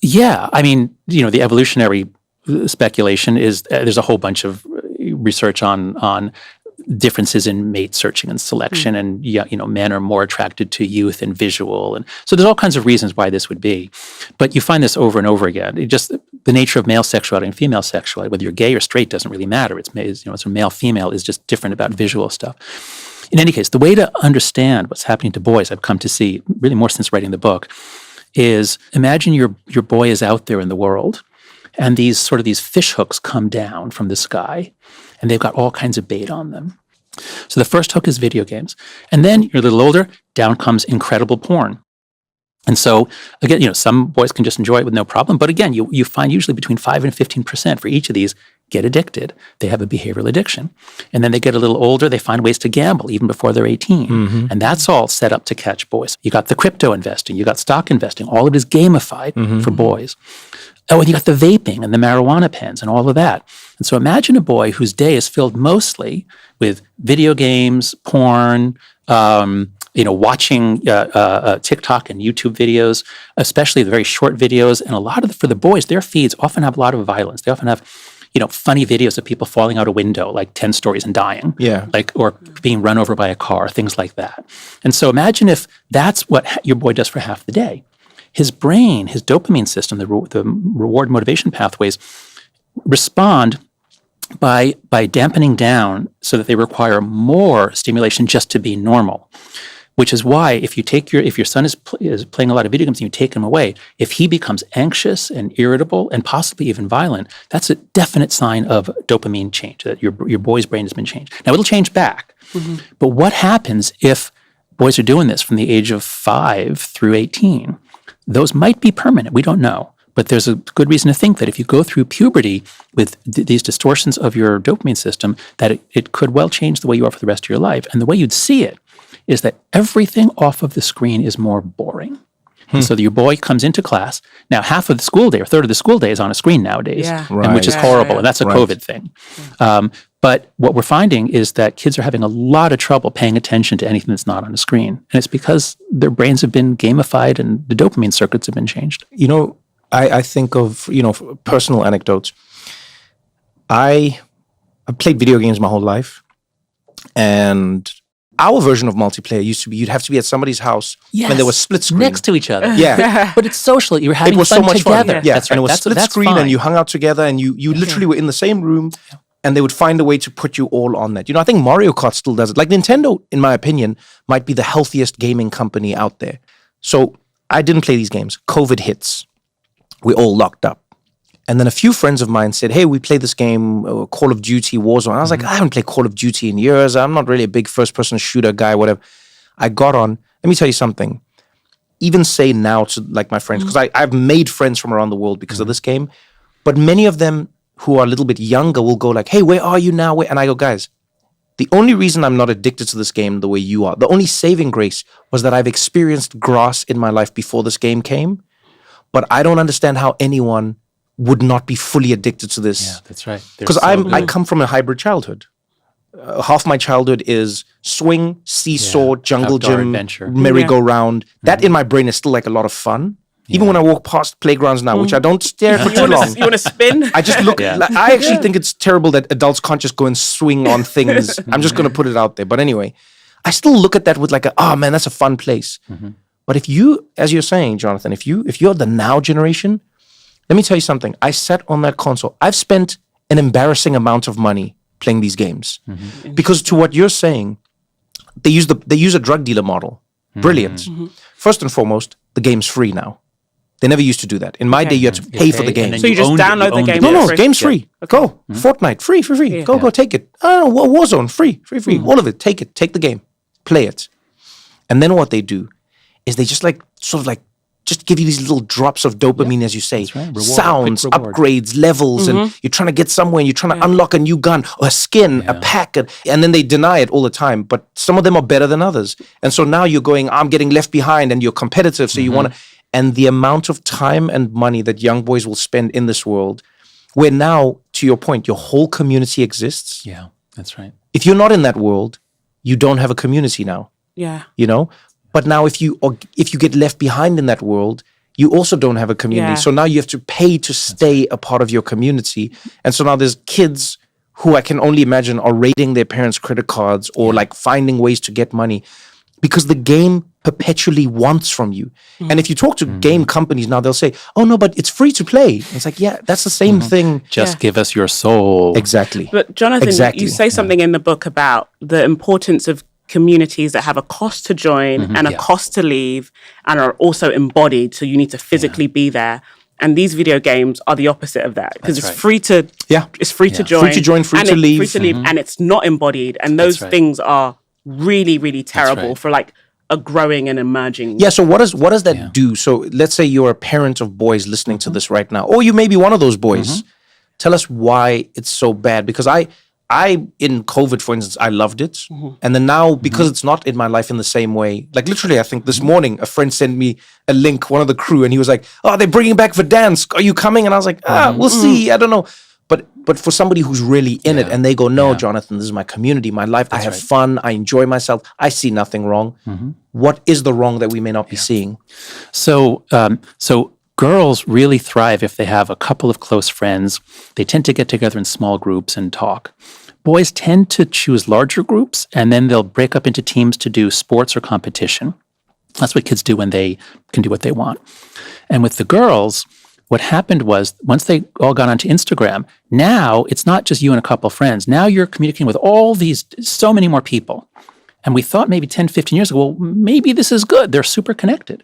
Yeah. I mean, the evolutionary speculation is there's a whole bunch of research on differences in mate searching and selection, and men are more attracted to youth and visual, and so there's all kinds of reasons why this would be. But you find this over and over again. It just the nature of male sexuality and female sexuality, whether you're gay or straight, doesn't really matter. It's male female is just different about visual stuff. In any case, the way to understand what's happening to boys, I've come to see really more since writing the book, is imagine your boy is out there in the world, and these fish hooks come down from the sky, and they've got all kinds of bait on them. So the first hook is video games. And then you're a little older, down comes incredible porn. And so, again, some boys can just enjoy it with no problem. But again, you find usually between 5 and 15% for each of these get addicted. They have a behavioral addiction. And then they get a little older, they find ways to gamble even before they're 18. And that's all set up to catch boys. You got the crypto investing, you got stock investing, all of it is gamified for boys. Oh, and you got the vaping and the marijuana pens and all of that. And so imagine a boy whose day is filled mostly with video games, porn, watching TikTok and YouTube videos, especially the very short videos. And a lot of for the boys, their feeds often have a lot of violence. They often have, funny videos of people falling out a window, like 10 stories and dying. Yeah. Or being run over by a car, things like that. And so imagine if that's what your boy does for half the day. His brain, his dopamine system, the reward motivation pathways respond by dampening down so that they require more stimulation just to be normal. Which is why if your son is playing a lot of video games and you take him away, if he becomes anxious and irritable and possibly even violent, that's a definite sign of dopamine change, that your boy's brain has been changed. Now it'll change back. But what happens if boys are doing this from the age of 5 through 18? Those might be permanent. We don't know. But there's a good reason to think that if you go through puberty with these distortions of your dopamine system, that it could well change the way you are for the rest of your life. And the way you'd see it is that everything off of the screen is more boring. So that your boy comes into class. Now, half of the school day or third of the school day is on a screen nowadays, and which is horrible. And that's a COVID thing. But what we're finding is that kids are having a lot of trouble paying attention to anything that's not on a screen. And it's because their brains have been gamified and the dopamine circuits have been changed. I think of, personal anecdotes. I played video games my whole life. And our version of multiplayer used to be you'd have to be at somebody's house when there was split screen. Next to each other. Yeah. But it's social. You were having it was fun so much together. fun. Yeah. That's right. And it was split screen fine. and you hung out together and you literally were in the same room and they would find a way to put you all on that. I think Mario Kart still does it. Like Nintendo, in my opinion, might be the healthiest gaming company out there. So I didn't play these games. COVID hits. We're all locked up. And then a few friends of mine said, hey, we play this game, Call of Duty, Warzone. I was like, I haven't played Call of Duty in years. I'm not really a big first-person shooter guy, whatever. I got on. Let me tell you something. Even say now to like my friends, because I've made friends from around the world because of this game. But many of them who are a little bit younger will go like, hey, where are you now? And I go, guys, the only reason I'm not addicted to this game the way you are, the only saving grace was that I've experienced grass in my life before this game came. But I don't understand how anyone would not be fully addicted to this. Yeah, that's right. Because I come from a hybrid childhood. Half my childhood is swing, seesaw, jungle outdoor gym, adventure. merry-go-round. That in my brain is still like a lot of fun. Even when I walk past playgrounds now, which I don't stare for too long. You want to spin? I just look. I actually think it's terrible that adults can't just go and swing on things. I'm just going to put it out there. But anyway, I still look at that with like, oh man, that's a fun place. But if you, as you're saying, Jonathan, if you're the now generation, let me tell you something. I sat on that console. I've spent an embarrassing amount of money playing these games because to what you're saying, they use a drug dealer model. Brilliant. First and foremost, the game's free now. They never used to do that. In my day, you had to pay for the game. So you just download the game? No, game's free. Go. Fortnite, free. Go take it. Oh, Warzone, free. All of it. Take it. Take the game. Play it. And then what they do is they just just give you these little drops of dopamine, as you say. Right. Reward, sounds, reward. upgrades, levels, and you're trying to get somewhere and you're trying to unlock a new gun or a skin, a pack, and then they deny it all the time. But some of them are better than others. And so now you're going, I'm getting left behind, and you're competitive, so you want to. And the amount of time and money that young boys will spend in this world, where now, to your point, your whole community exists. Yeah, that's right. If you're not in that world, you don't have a community now. Yeah. But now if you get left behind in that world, you also don't have a community. Yeah. So now you have to pay to stay a part of your community. And so now there's kids who I can only imagine are raiding their parents' credit cards or like finding ways to get money because the game perpetually wants from you. And if you talk to game companies now, they'll say, oh no, but it's free to play. And it's like, yeah, that's the same thing. Just give us your soul. Exactly. But Jonathan, you say something in the book about the importance of communities that have a cost to join and a cost to leave and are also embodied. So you need to physically be there. And these video games are the opposite of that because it's free to it's free to join. Free to join, free to leave. Free to leave and it's not embodied. And those things are really, really terrible for like a growing and emerging. Yeah, so what does that do? So let's say you're a parent of boys listening to this right now, or you may be one of those boys. Tell us why it's so bad. Because I in COVID, for instance, I loved it. And then now, because it's not in my life in the same way, like literally, I think this morning, a friend sent me a link, one of the crew, and he was like, oh, they're bringing back Verdansk. Are you coming? And I was like, we'll see. I don't know. But for somebody who's really in it and they go, no, Jonathan, this is my community, my life. I have fun. I enjoy myself. I see nothing wrong. What is the wrong that we may not be seeing? So girls really thrive if they have a couple of close friends. They tend to get together in small groups and talk. Boys tend to choose larger groups, and then they'll break up into teams to do sports or competition. That's what kids do when they can do what they want. And with the girls, what happened was once they all got onto Instagram, now it's not just you and a couple of friends. Now you're communicating with so many more people. And we thought maybe 10, 15 years ago, well, maybe this is good. They're super connected.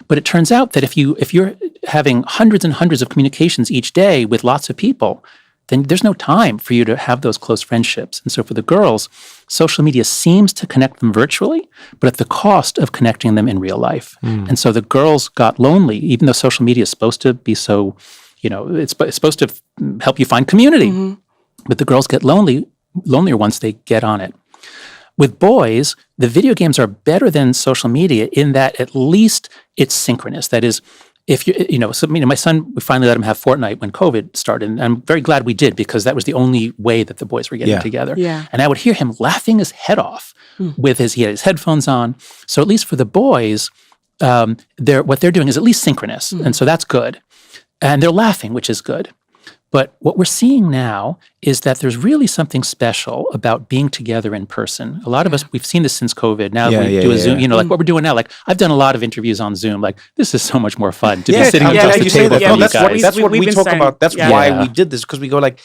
But it turns out that if you're having hundreds and hundreds of communications each day with lots of people, then there's no time for you to have those close friendships. And so for the girls, social media seems to connect them virtually, but at the cost of connecting them in real life. And so the girls got lonely, even though social media is supposed to be so, it's supposed to help you find community. But the girls get lonelier once they get on it. With boys, the video games are better than social media in that at least it's synchronous. That is, if my son, we finally let him have Fortnite when COVID started, and I'm very glad we did because that was the only way that the boys were getting together. Yeah. And I would hear him laughing his head off he had his headphones on. So at least for the boys, what they're doing is at least synchronous, and so that's good. And they're laughing, which is good. But what we're seeing now is that there's really something special about being together in person. A lot of us, we've seen this since COVID. Now we do a Zoom, like what we're doing now. Like I've done a lot of intervies on Zoom. Like this is so much more fun to be sitting across the table. That's what we talk about. That's why we did this, because we go like,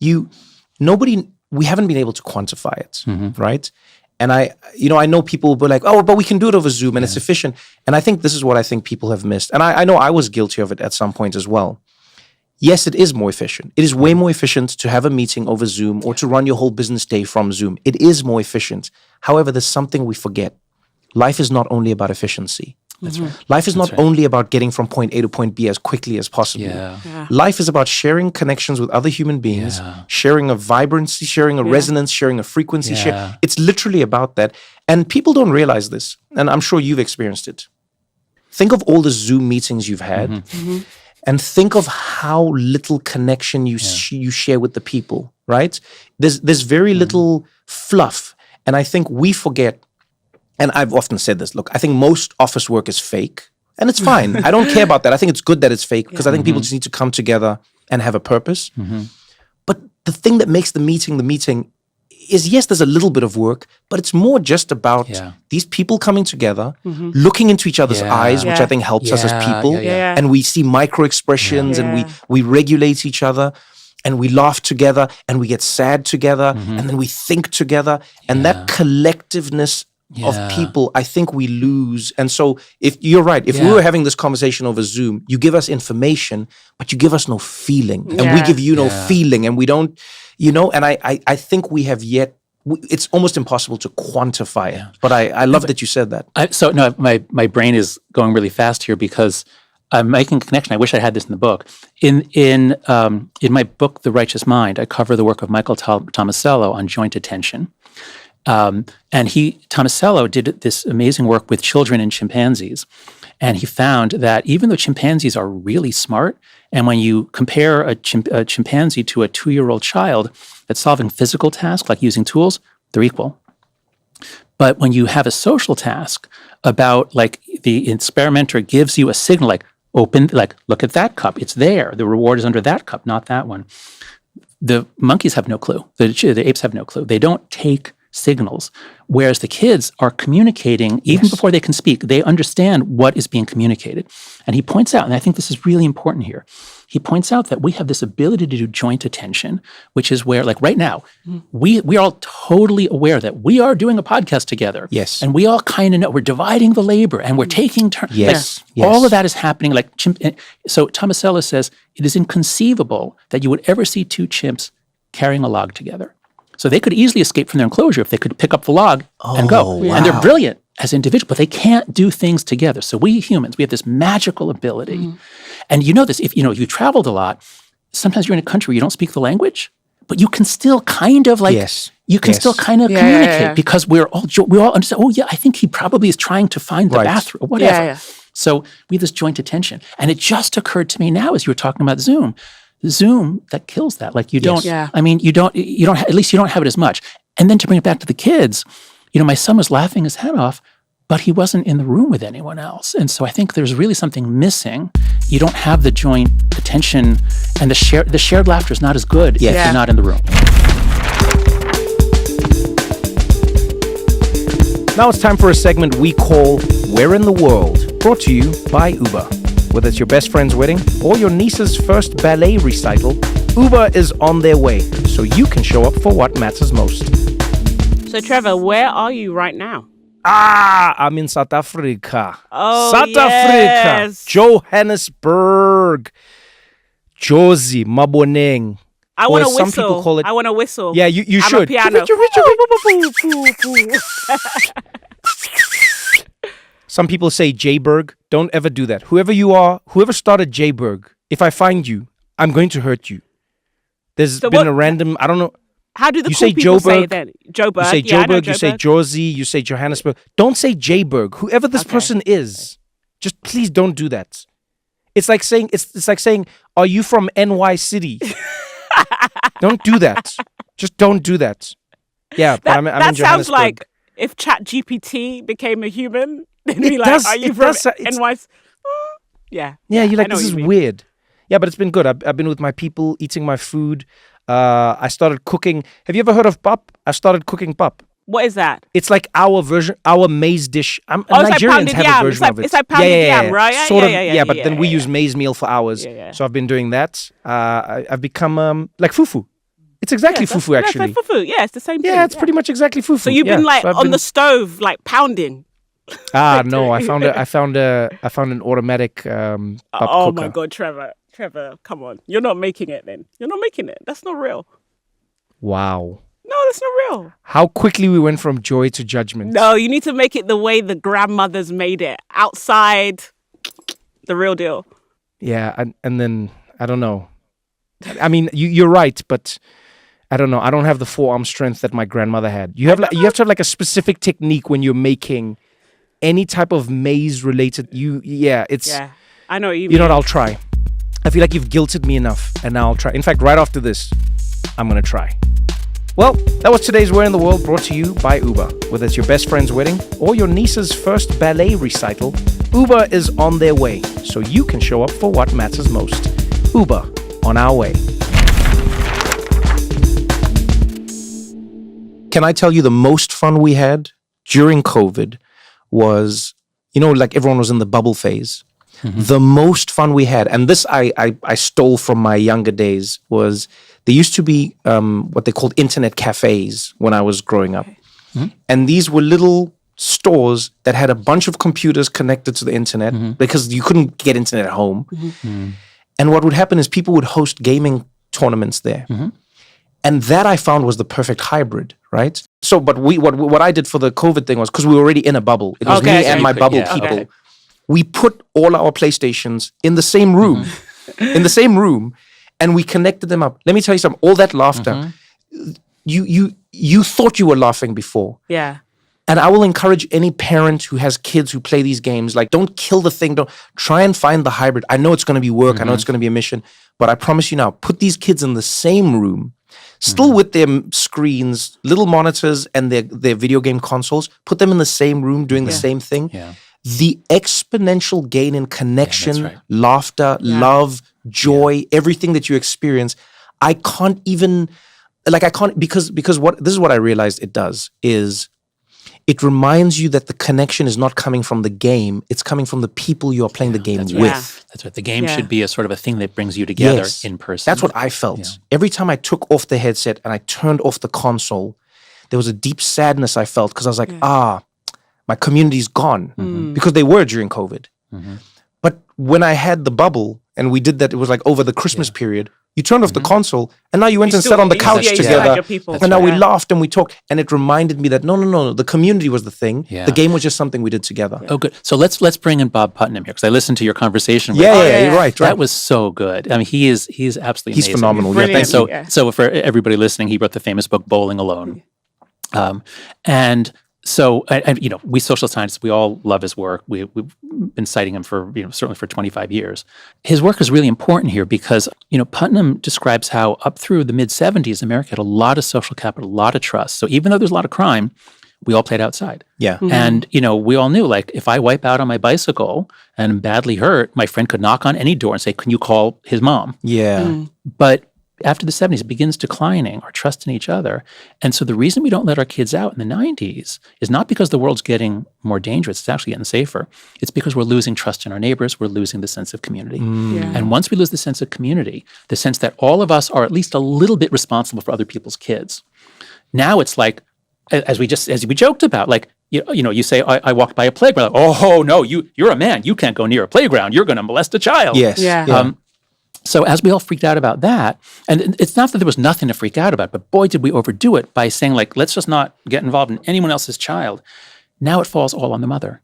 we haven't been able to quantify it, right? And I know people will be like, oh, but we can do it over Zoom and it's efficient. And I think this is what I think people have missed. And I know I was guilty of it at some point as well. Yes, it is more efficient. It is way more efficient to have a meeting over Zoom or to run your whole business day from Zoom. It is more efficient. However, there's something we forget. Life is not only about efficiency. That's right. Life is not only about getting from point A to point B as quickly as possible. Life is about sharing connections with other human beings, sharing a vibrancy, sharing a resonance, sharing a frequency. It's literally about that. And people don't realize this. And I'm sure you've experienced it. Think of all the Zoom meetings you've had. And think of how little connection you share with the people, right? There's very little fluff. And I think we forget, and I've often said this, look, I think most office work is fake. And it's fine. I don't care about that. I think it's good that it's fake because I think people just need to come together and have a purpose. But the thing that makes the meeting is, yes, there's a little bit of work, but it's more just about these people coming together, looking into each other's eyes, which I think helps us as people. And we see micro expressions and we regulate each other and we laugh together and we get sad together and then we think together. And that collectiveness of people, I think we lose. And so if you're right, if we were having this conversation over Zoom, you give us information, but you give us no feeling. And we give you no feeling and we don't, and I think we have it's almost impossible to quantify it. But I love that you said that. My brain is going really fast here because I'm making a connection. I wish I had this in the book. In my book, The Righteous Mind, I cover the work of Michael Tomasello on joint attention. And Tomasello did this amazing work with children and chimpanzees. And he found that even though chimpanzees are really smart, and when you compare a chimpanzee to a 2-year-old child that's solving physical tasks like using tools, they're equal. But when you have a social task about like the experimenter gives you a signal like open, like look at that cup, it's there. The reward is under that cup, not that one. The monkeys have no clue. The apes have no clue. They don't take signals, whereas the kids are communicating even before they can speak. They understand what is being communicated. And he points out, and I think this is really important here, he points out that we have this ability to do joint attention, which is where, like right now, we are all totally aware that we are doing a podcast together. Yes. And we all kind of know we're dividing the labor and we're taking turns. Yes. All of that is happening. So Tomasello says, it is inconceivable that you would ever see two chimps carrying a log together. So they could easily escape from their enclosure if they could pick up the log and go. Wow. And they're brilliant as individuals, but they can't do things together. So we humans, we have this magical ability. And you know this, if you traveled a lot, sometimes you're in a country where you don't speak the language, but you can still kind of you can still kind of communicate because we all understand, oh yeah, I think he probably is trying to find the bathroom or whatever. Yeah. So we have this joint attention. And it just occurred to me now as you were talking about Zoom, that kills that. Like you don't, I mean, you don't, at least you don't have it as much. And then to bring it back to the kids, my son was laughing his head off, but he wasn't in the room with anyone else. And so I think there's really something missing. You don't have the joint attention, and the shared laughter is not as good if you're not in the room. Now it's time for a segment we call Where in the World, brought to you by Uber. Whether it's your best friend's wedding or your niece's first ballet recital, Uber is on their way, so you can show up for what matters most. So Trevor, where are you right now? I'm in South Africa. Oh, South Africa. Johannesburg. Jozi, Maboneng. I want to whistle. Some people call it... I want to whistle. Yeah, you I'm should. A piano. Some people say Jayberg. Don't ever do that. Whoever you are, whoever started Jayberg, if I find you, I'm going to hurt you. There's been a random, I don't know. How do the you cool say people Joburg, say it then? Joburg. You say Joburg, you say Jozi, you say Johannesburg. Don't say Jayberg. Whoever this person is, just please don't do that. It's like saying, are you from NY City? Don't do that. Just don't do that. Yeah, but I'm in that sounds Johannesburg. like if ChatGPT became a human, they'd be like, are you from NY? Yeah, you're like, this is weird. Yeah, but it's been good. I've been with my people, eating my food. I started cooking. Have you ever heard of pap? I started cooking pap. What is that? It's like our version, our maize dish. Nigerians have a version of it. It's like pounded yam, right? Sort of, but then we use maize meal for ours. So I've been doing that. I've become like fufu. It's exactly fufu, actually. It's like fufu. Yeah, it's the same thing. Yeah, it's pretty much exactly fufu. So you've been on the stove, like pounding. No, I found an automatic pap cooker. My God, Trevor, come on. You're not making it then. You're not making it. That's not real. Wow. No, that's not real. How quickly we went from joy to judgment. No, you need to make it the way the grandmothers made it. Outside, the real deal. Yeah, and then, I don't know. I mean, you're right, but I don't know. I don't have the forearm strength that my grandmother had. You have to have like a specific technique when you're making any type of maize-related... I know what you mean. You know what, I'll try. I feel like you've guilted me enough, and now I'll try. In fact, right after this, I'm going to try. Well, that was today's Where in the World, brought to you by Uber. Whether it's your best friend's wedding or your niece's first ballet recital, Uber is on their way, so you can show up for what matters most. Uber, on our way. Can I tell you the most fun we had during COVID was, like everyone was in the bubble phase. Mm-hmm. The most fun we had, and this I stole from my younger days, was there used to be what they called internet cafes when I was growing up. Mm-hmm. And these were little stores that had a bunch of computers connected to the internet because you couldn't get internet at home. Mm-hmm. And what would happen is people would host gaming tournaments there. Mm-hmm. And that I found was the perfect hybrid, right? So, but what I did for the COVID thing was, because we were already in a bubble. It was me and my bubble people. Okay. We put all our PlayStations in the same room, and we connected them up. Let me tell you something. All that laughter, you thought you were laughing before. Yeah. And I will encourage any parent who has kids who play these games, like, don't kill the thing. Don't try and find the hybrid. I know it's going to be work. I know it's going to be a mission. But I promise you now, put these kids in the same room, still with their screens, little monitors, and their video game consoles. Put them in the same room doing the same thing. Yeah. The exponential gain in connection, laughter, love, joy, everything that you experience, because this is what I realized it does, is it reminds you that the connection is not coming from the game, it's coming from the people you are playing the game with. Yeah. That's right. The game should be a sort of a thing that brings you together in person. That's what I felt. Yeah. Every time I took off the headset and I turned off the console, there was a deep sadness I felt, because I was like, my community's gone, because they were during COVID. Mm-hmm. But when I had the bubble and we did that, it was like over the Christmas period, You turned off the console, and now you went and still- sat on the you couch still- you still together. had your people. And now we Yeah. laughed and we talked, and it reminded me that no, the community was the thing. Yeah. The game was just something we did together. Oh, good. So let's bring in Bob Putnam here because I listened to your conversation with Yeah, him. yeah, you're right. That was so good. I mean, he's absolutely He's amazing. phenomenal. Yeah, Brilliant. thank you. And Yeah. so for everybody listening, he wrote the famous book Bowling Alone. And so, and we social scientists, we all love his work. We've been citing him for, certainly for 25 years. His work is really important here because, Putnam describes how up through the mid-70s, America had a lot of social capital, a lot of trust. So even though there's a lot of crime, we all played outside. Yeah. And, we all knew, like, if I wipe out on my bicycle and I'm badly hurt, my friend could knock on any door and say, can you call his mom? Yeah. But after the 70s, it begins declining our trust in each other. And so the reason we don't let our kids out in the 90s is not because the world's getting more dangerous, it's actually getting safer. It's because we're losing trust in our neighbors, we're losing the sense of community. Yeah. And once we lose the sense of community, the sense that all of us are at least a little bit responsible for other people's kids, now it's like, as we joked about, like, you say, I walked by a playground. Like, oh, no, you're a man. You can't go near a playground. You're going to molest a child. Yes. Yeah. So as we all freaked out about that, and it's not that there was nothing to freak out about, but boy, did we overdo it by saying, like, let's just not get involved in anyone else's child. Now it falls all on the mother.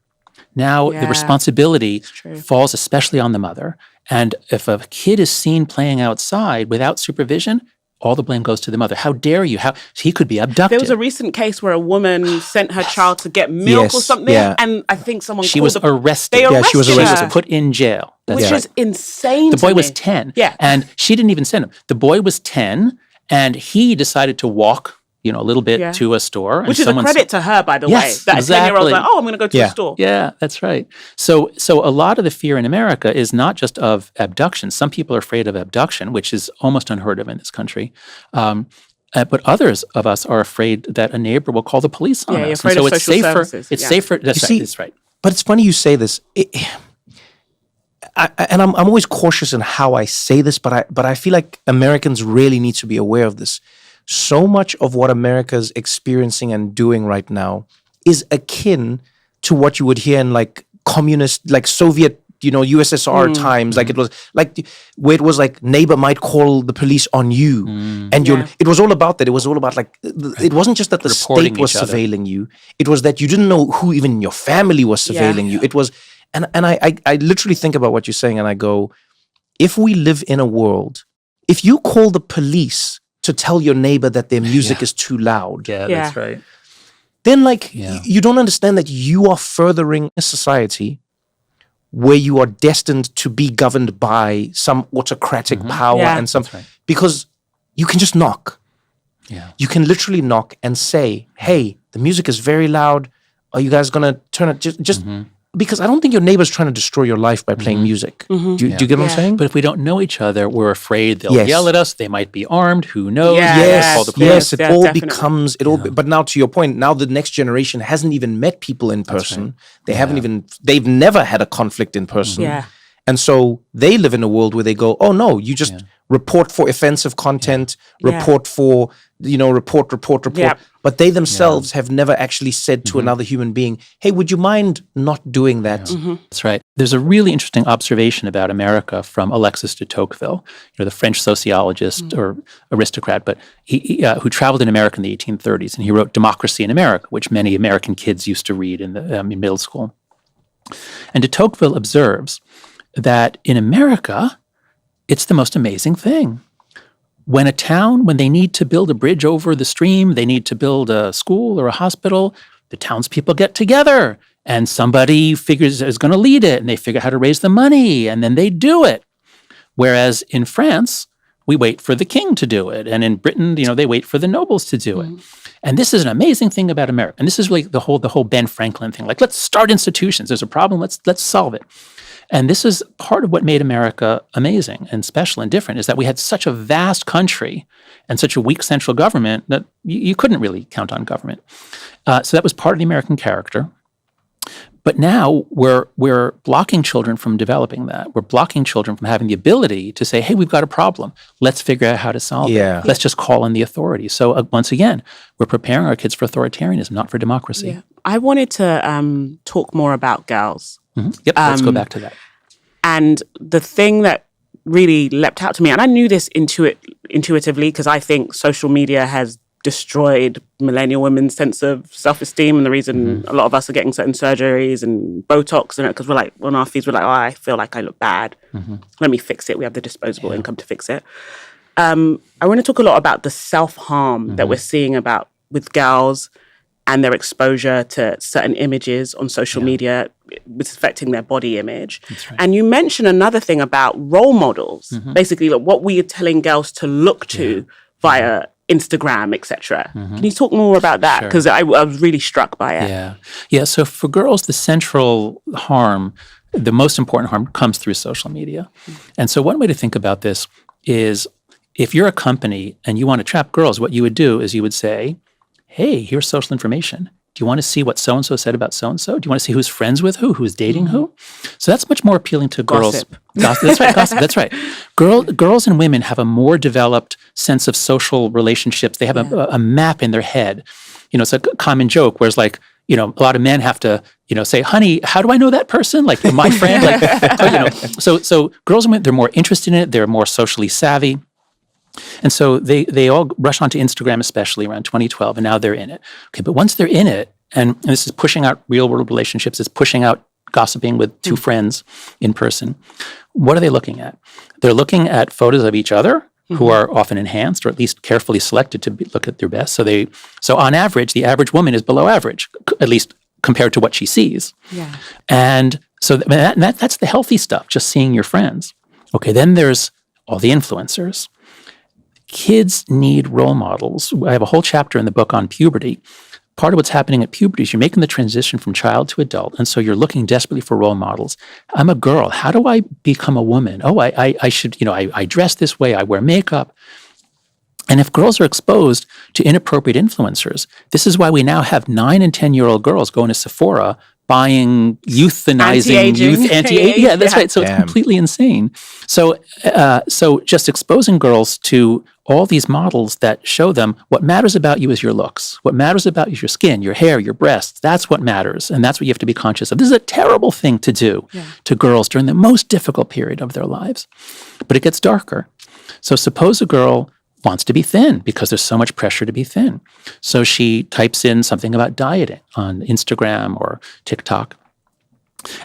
Now the Yeah. responsibility true. falls especially on the mother. And if a kid is seen playing outside without supervision, all the blame goes to the mother. How dare you? How he could be abducted. There was a recent case where a woman sent her child to get milk or Yes, something, yeah. and I think someone She called was the- arrested. They Yeah, she was arrested arrested. her, Put in jail. That's which right. is insane. The to boy was me. 10. Yeah. And she didn't even send him. The boy was 10, and he decided to walk, a little bit Yeah. to a store. and Which is a someone credit to her, by the Yes, way. That a 10-year-old's exactly. like, oh, I'm going to go to Yeah. a store. Yeah, that's right. So a lot of the fear in America is not just of abduction. Some people are afraid of abduction, which is almost unheard of in this country. But others of us are afraid that a neighbor will call the police on Yeah, us. you're afraid and so of it's social safer. services. It's Yeah. safer. That's You right. see- That's right. But it's funny you say this. I'm always cautious in how I say this, but I feel like Americans really need to be aware of this. So much of what America's experiencing and doing right now is akin to what you would hear in like communist, like Soviet, USSR times. Like it was like where it was like neighbor might call the police on you, and Yeah. it was all about that. It was all about like it wasn't just that the Reporting state was each other. surveilling you. It was that you didn't know who even in your family was surveilling you. It was, and I literally think about what you're saying, and I go, if we live in a world, if you call the police to tell your neighbor that their music is too loud, Yeah, Yeah. that's right. then like Yeah. you don't understand that you are furthering a society where you are destined to be governed by some autocratic power Yeah. and some That's right. because you can just knock. Yeah. You can literally knock and say, "Hey, the music is very loud. Are you guys gonna turn it just?" Because I don't think your neighbor's trying to destroy your life by playing music. Do you get what I'm Yeah. saying? But if we don't know each other, we're afraid they'll Yes. yell at us. They might be armed. Who knows? Yeah. They might Yes, call the Yes, police. it Yeah, all definitely. becomes but now to your point, now the next generation hasn't even met people in person. They haven't even they've never had a conflict in person. Yeah. And so they live in a world where they go, "Oh no, you just report for offensive content, report for, report. Yeah. But they themselves have never actually said to another human being, "Hey, would you mind not doing that?" That's right. There's a really interesting observation about America from Alexis de Tocqueville, the French sociologist or aristocrat, but he who traveled in America in the 1830s, and he wrote Democracy in America, which many American kids used to read in the in middle school. And de Tocqueville observes that in America, it's the most amazing thing. When when they need to build a bridge over the stream, they need to build a school or a hospital, the townspeople get together and somebody figures is going to lead it and they figure out how to raise the money and then they do it. Whereas in France, we wait for the king to do it. And in Britain, they wait for the nobles to do it. And this is an amazing thing about America. And this is really the whole Ben Franklin thing. Like, let's start institutions. There's a problem. Let's solve it. And this is part of what made America amazing and special and different is that we had such a vast country and such a weak central government that you couldn't really count on government. So that was part of the American character. But now we're blocking children from developing that. We're blocking children from having the ability to say, hey, we've got a problem. Let's figure out how to solve it. Let's just call in the authorities. So once again, we're preparing our kids for authoritarianism, not for democracy. Yeah. I wanted to talk more about girls. Yep, let's go back to that. And the thing that really leapt out to me, and I knew this intuitively because I think social media has destroyed millennial women's sense of self-esteem, and the reason a lot of us are getting certain surgeries and Botox and it because we're like on our feeds, we're like, oh, I feel like I look bad. Let me fix it. We have the disposable income to fix it. I want to talk a lot about the self-harm that we're seeing about with girls and their exposure to certain images on social media, which is affecting their body image. Right. And you mentioned another thing about role models, basically like what we are telling girls to look to via Instagram, etc. Can you talk more about that? Because I was really struck by it. Yeah. So for girls, the central harm, the most important harm, comes through social media. And so one way to think about this is if you're a company and you want to trap girls, what you would do is you would say, hey, here's social information. Do you want to see what so-and-so said about so-and-so? Do you want to see who's friends with who's dating who? So that's much more appealing to girls. Gossip. That's right, gossip. That's right. Girls and women have a more developed sense of social relationships. They have a map in their head. It's a common joke, whereas like, a lot of men have to, say, honey, how do I know that person? Like my friend, so girls and women, they're more interested in it. They're more socially savvy. And so they all rush onto Instagram, especially around 2012, and now they're in it. Okay, but once they're in it, and this is pushing out real-world relationships, it's pushing out gossiping with two friends in person, what are they looking at? They're looking at photos of each other, who are often enhanced or at least carefully selected to look at their best. So on average, the average woman is below average, at least compared to what she sees. Yeah. And so that's the healthy stuff, just seeing your friends. Okay, then there's all the influencers. Kids need role models. I have a whole chapter in the book on puberty. Part of what's happening at puberty is you're making the transition from child to adult, and so you're looking desperately for role models. I'm a girl. How do I become a woman? Oh, I should, I dress this way. I wear makeup. And if girls are exposed to inappropriate influencers, this is why we now have 9 and 10-year-old girls going to Sephora buying euthanizing, anti-aging. Yeah, that's right. So it's completely insane. So just exposing girls to all these models that show them what matters about you is your looks. What matters about you is your skin, your hair, your breasts. That's what matters. And that's what you have to be conscious of. This is a terrible thing to do to girls during the most difficult period of their lives. But it gets darker. So suppose a girl wants to be thin because there's so much pressure to be thin. So she types in something about dieting on Instagram or TikTok.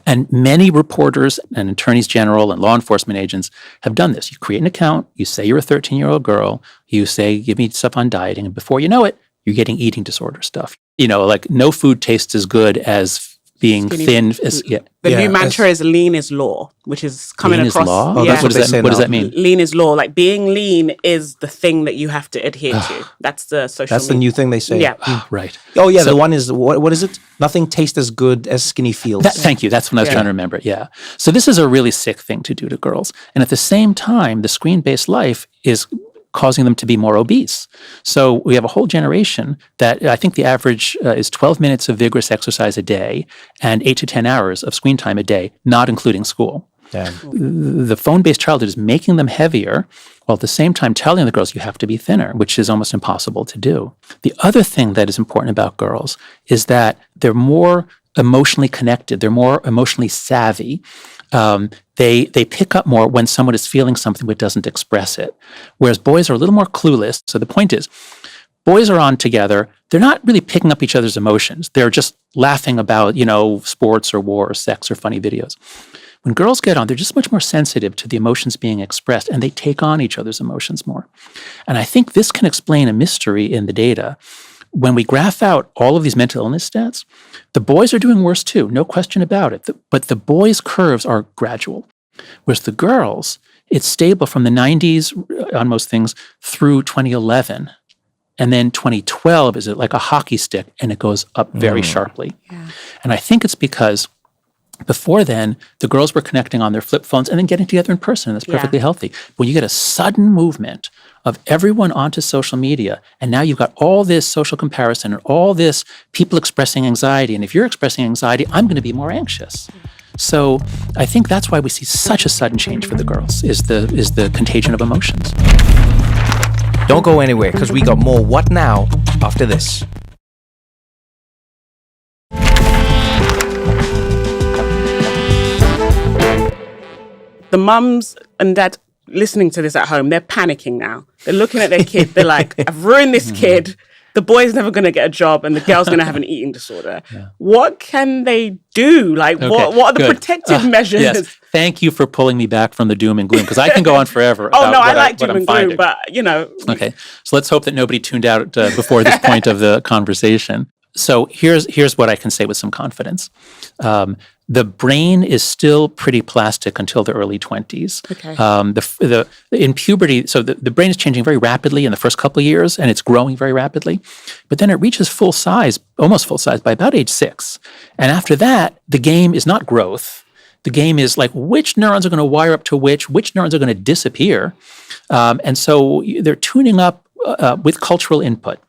And many reporters and attorneys general and law enforcement agents have done this. You create an account, you say you're a 13-year-old girl, you say, give me stuff on dieting, and before you know it, you're getting eating disorder stuff. Like no food tastes as good as being thin. The new mantra is lean is law, which is coming lean across. Is law? Oh, that's what does that mean? Lean is law. Like being lean is the thing that you have to adhere to. That's the social That's the new thing they say. Yeah. Right. Oh, yeah. So, the one is, what is it? Nothing tastes as good as skinny feels. Thank you. That's what I was trying to remember. Yeah. So this is a really sick thing to do to girls. And at the same time, the screen-based life is causing them to be more obese. So we have a whole generation that I think the average is 12 minutes of vigorous exercise a day and 8 to 10 hours of screen time a day, not including school. The phone-based childhood is making them heavier while at the same time telling the girls you have to be thinner, which is almost impossible to do. The other thing that is important about girls is that they're more emotionally connected. They're more emotionally savvy. They pick up more when someone is feeling something but doesn't express it, whereas boys are a little more clueless. So the point is, boys are on together. They're not really picking up each other's emotions. They're just laughing about, sports or war or sex or funny videos. When girls get on, they're just much more sensitive to the emotions being expressed, and they take on each other's emotions more. And I think this can explain a mystery in the data. When we graph out all of these mental illness stats, the boys are doing worse too, no question about it. But the boys' curves are gradual. Whereas the girls, it's stable from the 90s on most things through 2011. And then 2012 is like a hockey stick, and it goes up very sharply. Yeah. And I think it's because before then, the girls were connecting on their flip phones and then getting together in person. That's perfectly healthy. When you get a sudden movement of everyone onto social media, and now you've got all this social comparison and all this people expressing anxiety, and if you're expressing anxiety, I'm going to be more anxious. So I think that's why we see such a sudden change for the girls, is the contagion of emotions. Don't go anywhere, because we got more What Now after this. The mums and dad listening to this at home, they're panicking now. They're looking at their kid. They're like, I've ruined this kid. The boy's never going to get a job and the girl's going to have an eating disorder. What can they do? Like, what are the protective measures? Yes. Thank you for pulling me back from the doom and gloom, because I can go on forever. Oh, no, I like doom and gloom, but, you know. Okay. So let's hope that nobody tuned out before this point of the conversation. So here's what I can say with some confidence. The brain is still pretty plastic until the early 20s. Okay. In puberty, so the brain is changing very rapidly in the first couple of years, and it's growing very rapidly. But then it reaches full size, almost full size, by about age 6. And after that, the game is not growth. The game is like which neurons are going to wire up to which neurons are going to disappear. And so they're tuning up with cultural input.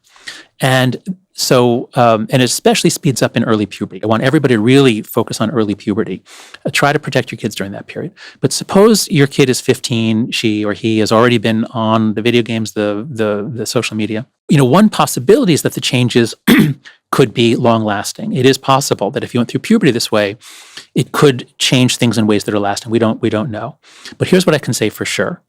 And so, and it especially speeds up in early puberty. I want everybody to really focus on early puberty. Try to protect your kids during that period. But suppose your kid is 15, she or he has already been on the video games, the social media. You know, one possibility is that the changes could be long-lasting. It is possible that if you went through puberty this way, it could change things in ways that are lasting. We don't know. But here's what I can say for sure.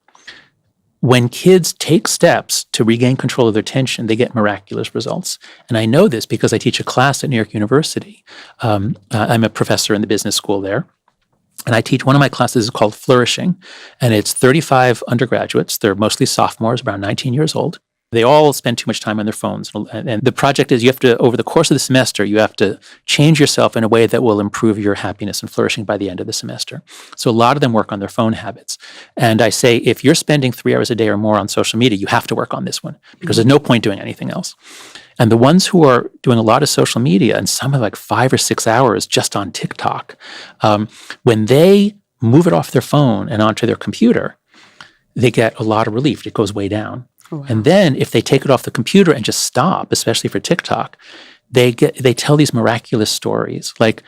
When kids take steps to regain control of their attention, they get miraculous results. And I know this because I teach a class at New York University. I'm a professor in the business school there. And I teach one of my classes is called Flourishing. And it's 35 undergraduates. They're mostly sophomores, around 19 years old. They all spend too much time on their phones. And the project is you have to, over the course of the semester, you have to change yourself in a way that will improve your happiness and flourishing by the end of the semester. So a lot of them work on their phone habits. And I say, if you're spending 3 hours a day or more on social media, you have to work on this one because there's no point doing anything else. And the ones who are doing a lot of social media, and some are like 5 or 6 hours just on TikTok, when they move it off their phone and onto their computer, they get a lot of relief. It goes way down. Oh, wow. And then if they take it off the computer and just stop, especially for TikTok, they tell these miraculous stories like,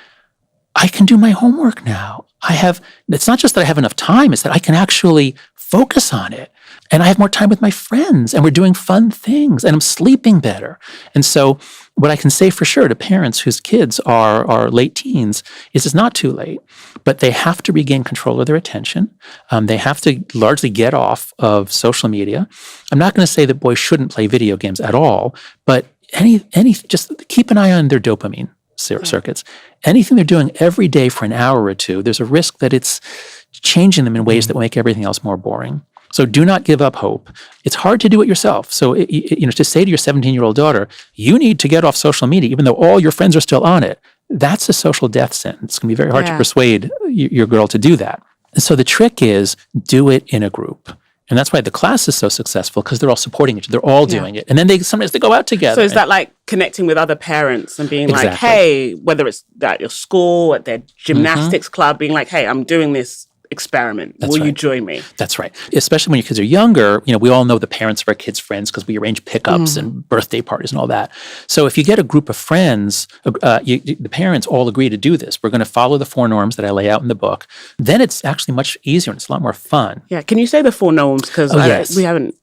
I can do my homework now. It's not just that I have enough time, it's that I can actually focus on it. And I have more time with my friends and we're doing fun things and I'm sleeping better. And so what I can say for sure to parents whose kids are late teens is it's not too late, but they have to regain control of their attention. They have to largely get off of social media. I'm not going to say that boys shouldn't play video games at all, but just keep an eye on their dopamine circuits. Anything they're doing every day for an hour or two, there's a risk that it's changing them in ways that will make everything else more boring. So do not give up hope. It's hard to do it yourself. So to say to your 17-year-old daughter, you need to get off social media, even though all your friends are still on it, that's a social death sentence. It's going to be very hard to persuade your girl to do that. And so the trick is do it in a group. And that's why the class is so successful, because they're all supporting each other. They're all doing it. And then sometimes they go out together. So is that like connecting with other parents and being like, hey, whether it's at your school, at their gymnastics club, being like, hey, I'm doing this experiment. Will you join me? That's right. Especially when your kids are younger, we all know the parents of our kids' friends because we arrange pickups and birthday parties and all that. So if you get a group of friends, the parents all agree to do this. We're going to follow the 4 norms that I lay out in the book. Then it's actually much easier and it's a lot more fun. Yeah. Can you say the 4 norms? Because we haven't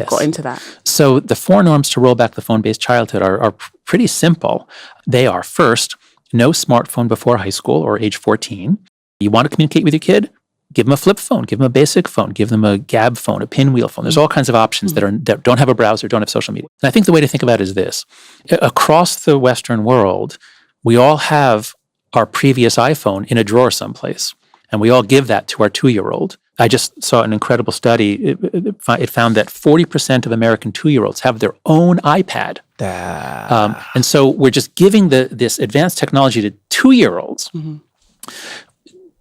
got into that. So the 4 norms to roll back the phone-based childhood are pretty simple. They are, first, no smartphone before high school or age 14. You want to communicate with your kid? Give them a flip phone, give them a basic phone, give them a gab phone, a pinwheel phone. There's all kinds of options that don't have a browser, don't have social media. And I think the way to think about it is this. Across the Western world, we all have our previous iPhone in a drawer someplace, and we all give that to our 2-year-old. I just saw an incredible study. It found that 40% of American 2-year-olds have their own iPad. And so we're just giving this advanced technology to 2-year-olds.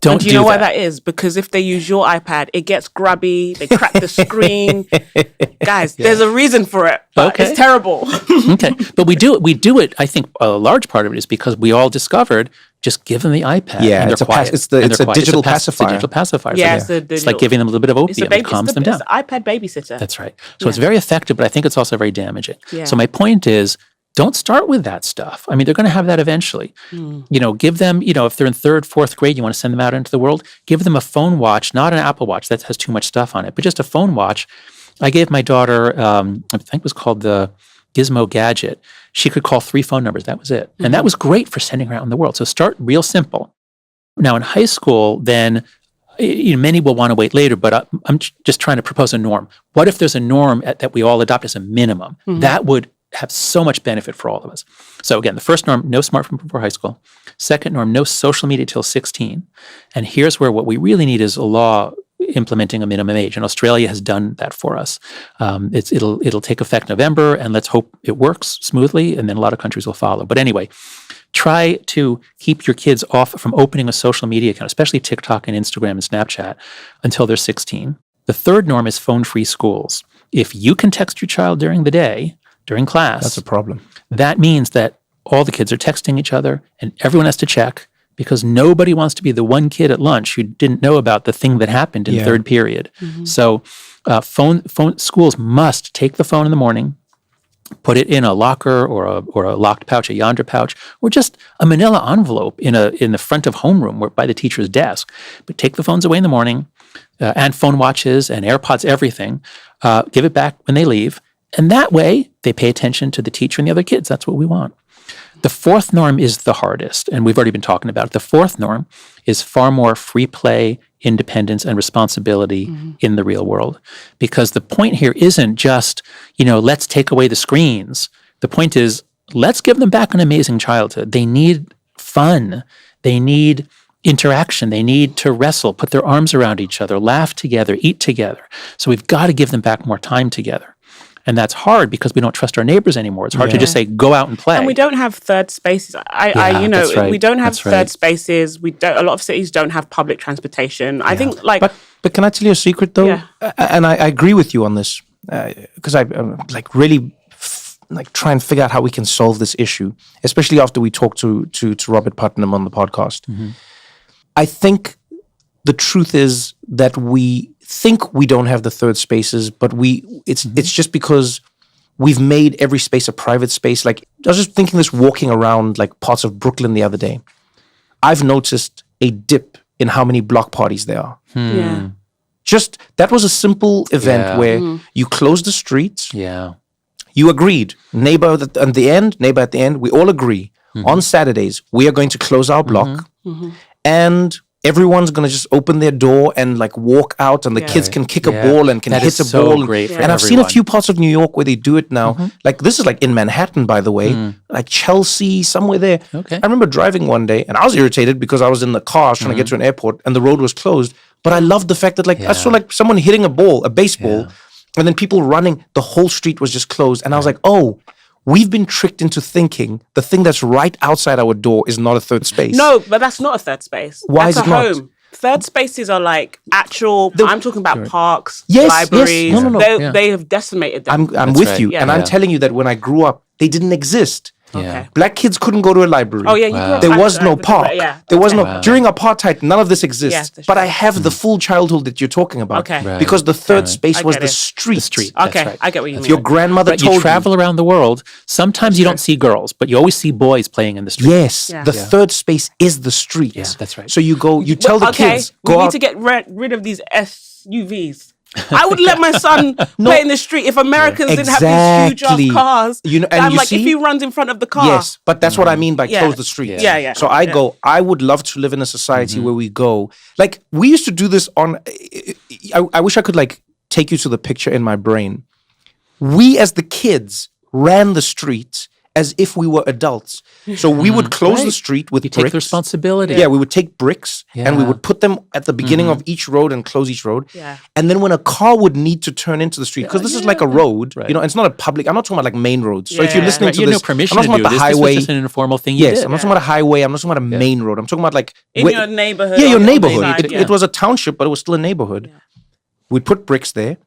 Do you know why that is? Because if they use your iPad, it gets grubby, they crack the screen. Guys, there's a reason for it, but it's terrible. Okay. But we do it, I think a large part of it is because we all discovered just give them the iPad. Yeah, and it's a digital pacifier. It's a digital pacifier. Yeah, it's like giving them a little bit of opium that calms them down. It's an iPad babysitter. That's right. So it's very effective, but I think it's also very damaging. Yeah. So my point is, don't start with that stuff. I mean, they're going to have that eventually. Give them, if they're in 3rd, 4th grade, you want to send them out into the world, give them a phone watch, not an Apple Watch that has too much stuff on it, but just a phone watch. I gave my daughter, I think it was called the Gizmo Gadget. She could call 3 phone numbers. That was it. And that was great for sending her out in the world. So start real simple. Now in high school, then many will want to wait later, but I'm just trying to propose a norm. What if there's a norm that we all adopt as a minimum? That would have so much benefit for all of us. So again, the first norm, no smartphone before high school. Second norm, no social media till 16. And here's where what we really need is a law implementing a minimum age. And Australia has done that for us. It'll take effect November, and let's hope it works smoothly, and then a lot of countries will follow. But anyway, try to keep your kids off from opening a social media account, especially TikTok and Instagram and Snapchat, until they're 16. The third norm is phone-free schools. If you can text your child during the day, during class, That's a problem. that means that all the kids are texting each other and everyone has to check, because nobody wants to be the one kid at lunch who didn't know about the thing that happened in third period. So phone schools must take the phone in the morning, put it in a locker or a locked pouch, a yonder pouch, or just a manila envelope in the front of homeroom or by the teacher's desk. But take the phones away in the morning, and phone watches and AirPods, everything. Give it back when they leave. And that way, they pay attention to the teacher and the other kids. That's what we want. The fourth norm is the hardest, and we've already been talking about it. The fourth norm is far more free play, independence, and responsibility in the real world. Because the point here isn't just, let's take away the screens. The point is, let's give them back an amazing childhood. They need fun. They need interaction. They need to wrestle, put their arms around each other, laugh together, eat together. So we've got to give them back more time together. And that's hard because we don't trust our neighbors anymore. It's hard to just say, go out and play. And we don't have third spaces. That's right. We don't have That's third right. spaces. A lot of cities don't have public transportation. I think But can I tell you a secret though? Yeah. And I agree with you on this, because I really try and figure out how we can solve this issue, especially after we talked to Robert Putnam on the podcast. I think the truth is that we think we don't have the third spaces, but it's just because we've made every space a private space. Like, I was just thinking this walking around parts of Brooklyn the other day. I've noticed a dip in how many block parties there are. Yeah. Just that was a simple event where you closed the streets. Yeah. You agreed, neighbor at the end. We all agree on Saturdays we are going to close our block, and everyone's going to just open their door and walk out, and the kids can kick a ball and can That hit is a so ball. great for and I've seen a everyone. few parts of New York where they do it now. This is in Manhattan, by the way, Chelsea, somewhere there. Okay. I remember driving one day and I was irritated because I was in the car, I was trying to get to an airport and the road was closed. But I loved the fact that I saw someone hitting a baseball, and then people running. The whole street was just closed. And I was like, oh, we've been tricked into thinking the thing that's right outside our door is not a third space. No, but that's not a third space. Why That's is it a not? home. Third spaces are actual. I'm talking about parks, Yes, libraries. yes. No. They have decimated them. I'm That's with right. you. Yeah. And I'm telling you that when I grew up, they didn't exist. Okay. Black kids couldn't go to a library. Oh yeah, you grew up. There was no park. Yeah. There was no during apartheid. None of this exists. Yes, that's but I true. have the full childhood that you're talking about. Okay. Right. Because the third space I was get the it. street. The street. Okay, That's right. I get what you If mean. your grandmother But told you travel around the world. Sometimes you don't see girls, but you always see boys playing in the street. Yes, Yeah. the third space is the street. Yeah, that's right. So you tell the kids, we go need out. to get rid of these SUVs. I would let my son play in the street if Americans didn't have these huge Exactly. ass cars. And I'm you if see- he runs in front of the car. Yes, but that's what I mean by Yeah. close the streets. Yeah. So I would love to live in a society where we go. We used to do this on, I wish I could take you to the picture in my brain. We as the kids ran the streets as if we were adults. So we would close the street with You bricks. take the responsibility. Yeah, we would take bricks and we Yeah. would put them at the beginning of each road and close each road. Yeah. And then when a car would need to turn into the street, because this is like a road, Right. it's not a public, I'm not talking about main roads. So if you're Yeah. listening Right, to you had this, no permission I'm to not do talking this. about the This highway. was just an informal thing you Yes, did. I'm not talking about a highway. I'm not talking about a main road. I'm talking about In your neighborhood. Yeah, your on the neighborhood. side, It was a township, but it was still a neighborhood. We'd put bricks there.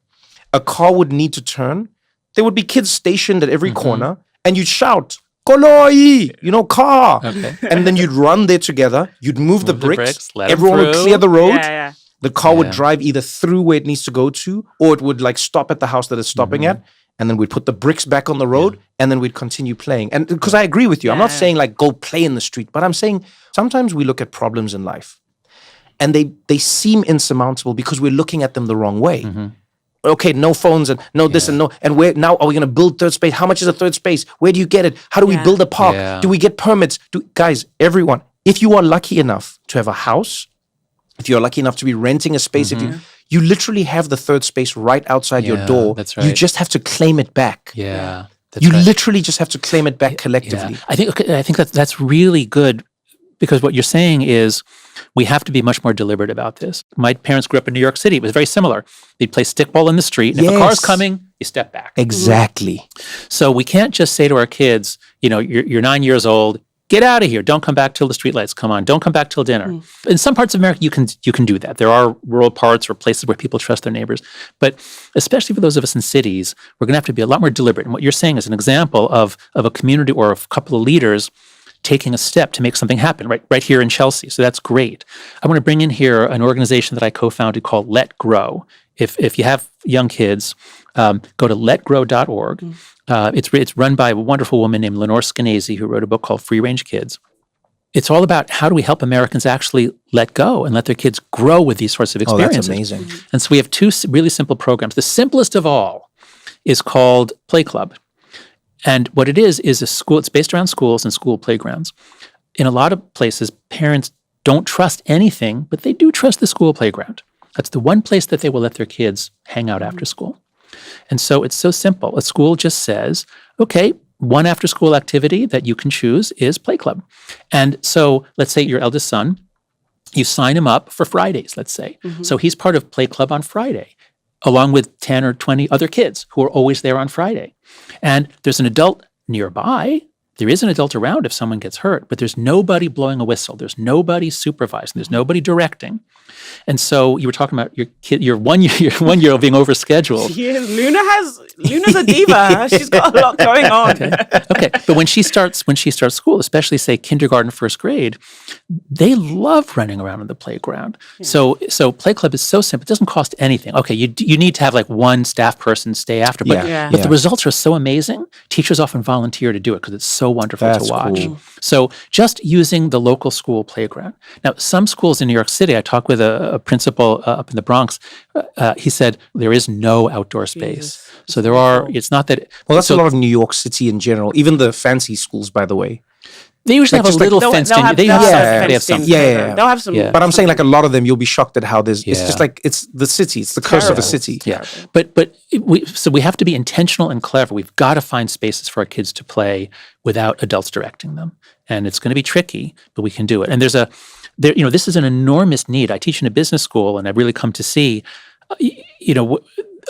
A car would need to turn. There would be kids stationed at every corner, and you'd shout, "Koloi!" Car. Okay. And then you'd run there together. You'd move the bricks. let 'em Everyone would through. clear the road. Yeah. The car would Yeah. drive either through where it needs to go to, or it would stop at the house that it's stopping at. And then we'd put the bricks back on the road, and then we'd continue playing. And because I agree with you, I'm not saying go play in the street, but I'm saying sometimes we look at problems in life, and they seem insurmountable because we're looking at them the wrong way. Okay, no phones and no this and no, and where now are we going to build third space? How much is a third space? Where do you get it? How do we build a park? Yeah. Do we get permits? Guys, everyone, if you are lucky enough to have a house if you're lucky enough to be renting a space, if you literally have the third space right outside your door. That's right. You just have to claim it back. Yeah. You literally just have to claim it back collectively. Yeah. I think that's really good, because what you're saying is we have to be much more deliberate about this. My parents grew up in New York City. It was very similar. They'd play stickball in the street, and if a car's coming, you step back. Exactly. So we can't just say to our kids, you're 9 years old, get out of here. Don't come back till the streetlights come on. Don't come back till dinner. In some parts of America, you can do that. There are rural parts or places where people trust their neighbors. But especially for those of us in cities, we're going to have to be a lot more deliberate. And what you're saying is an example of a community or a couple of leaders taking a step to make something happen right here in Chelsea. So that's great. I want to bring in here an organization that I co-founded called Let Grow. If you have young kids, go to letgrow.org. It's run by a wonderful woman named Lenore Skenazy, who wrote a book called Free Range Kids. It's all about how do we help Americans actually let go and let their kids grow with these sorts of experiences. Oh, that's amazing. And so we have two really simple programs. The simplest of all is called Play Club. And what it is a school. It's based around schools and school playgrounds. In a lot of places, parents don't trust anything, but they do trust the school playground. That's the one place that they will let their kids hang out after school. And so it's so simple. A school just says, okay, one after-school activity that you can choose is Play Club. And so let's say your eldest son, you sign him up for Fridays, let's say. So he's part of Play Club on Friday, along with 10 or 20 other kids who are always there on Friday. And there's an adult nearby. There is an adult around if someone gets hurt, but there's nobody blowing a whistle. There's nobody supervising. There's nobody directing. And so you were talking about your kid, your 1 year-old being overscheduled. Yes, Luna's a diva. She's got a lot going on. Okay. But when she starts school, especially say kindergarten, first grade, they love running around on the playground. Yeah. So Play Club is so simple. It doesn't cost anything. Okay, you need to have like one staff person stay after, but the results are so amazing. Teachers often volunteer to do it because it's so wonderful to watch. Cool. So just using the local school playground. Now, some schools in New York City, I talked with a principal up in the Bronx. He said there is no outdoor space. So there are. It's not that. Well, that's a lot of New York City in general. Even the fancy schools, by the way. They usually have a little fenced in. They have some. They'll have some. Yeah. But I'm saying like a lot of them, you'll be shocked at how there's. It's just like it's the city. It's the curse of a city. Yeah. But we have to be intentional and clever. We've got to find spaces for our kids to play without adults directing them, and it's going to be tricky, but we can do it. And this is an enormous need. I teach in a business school, and I've really come to see,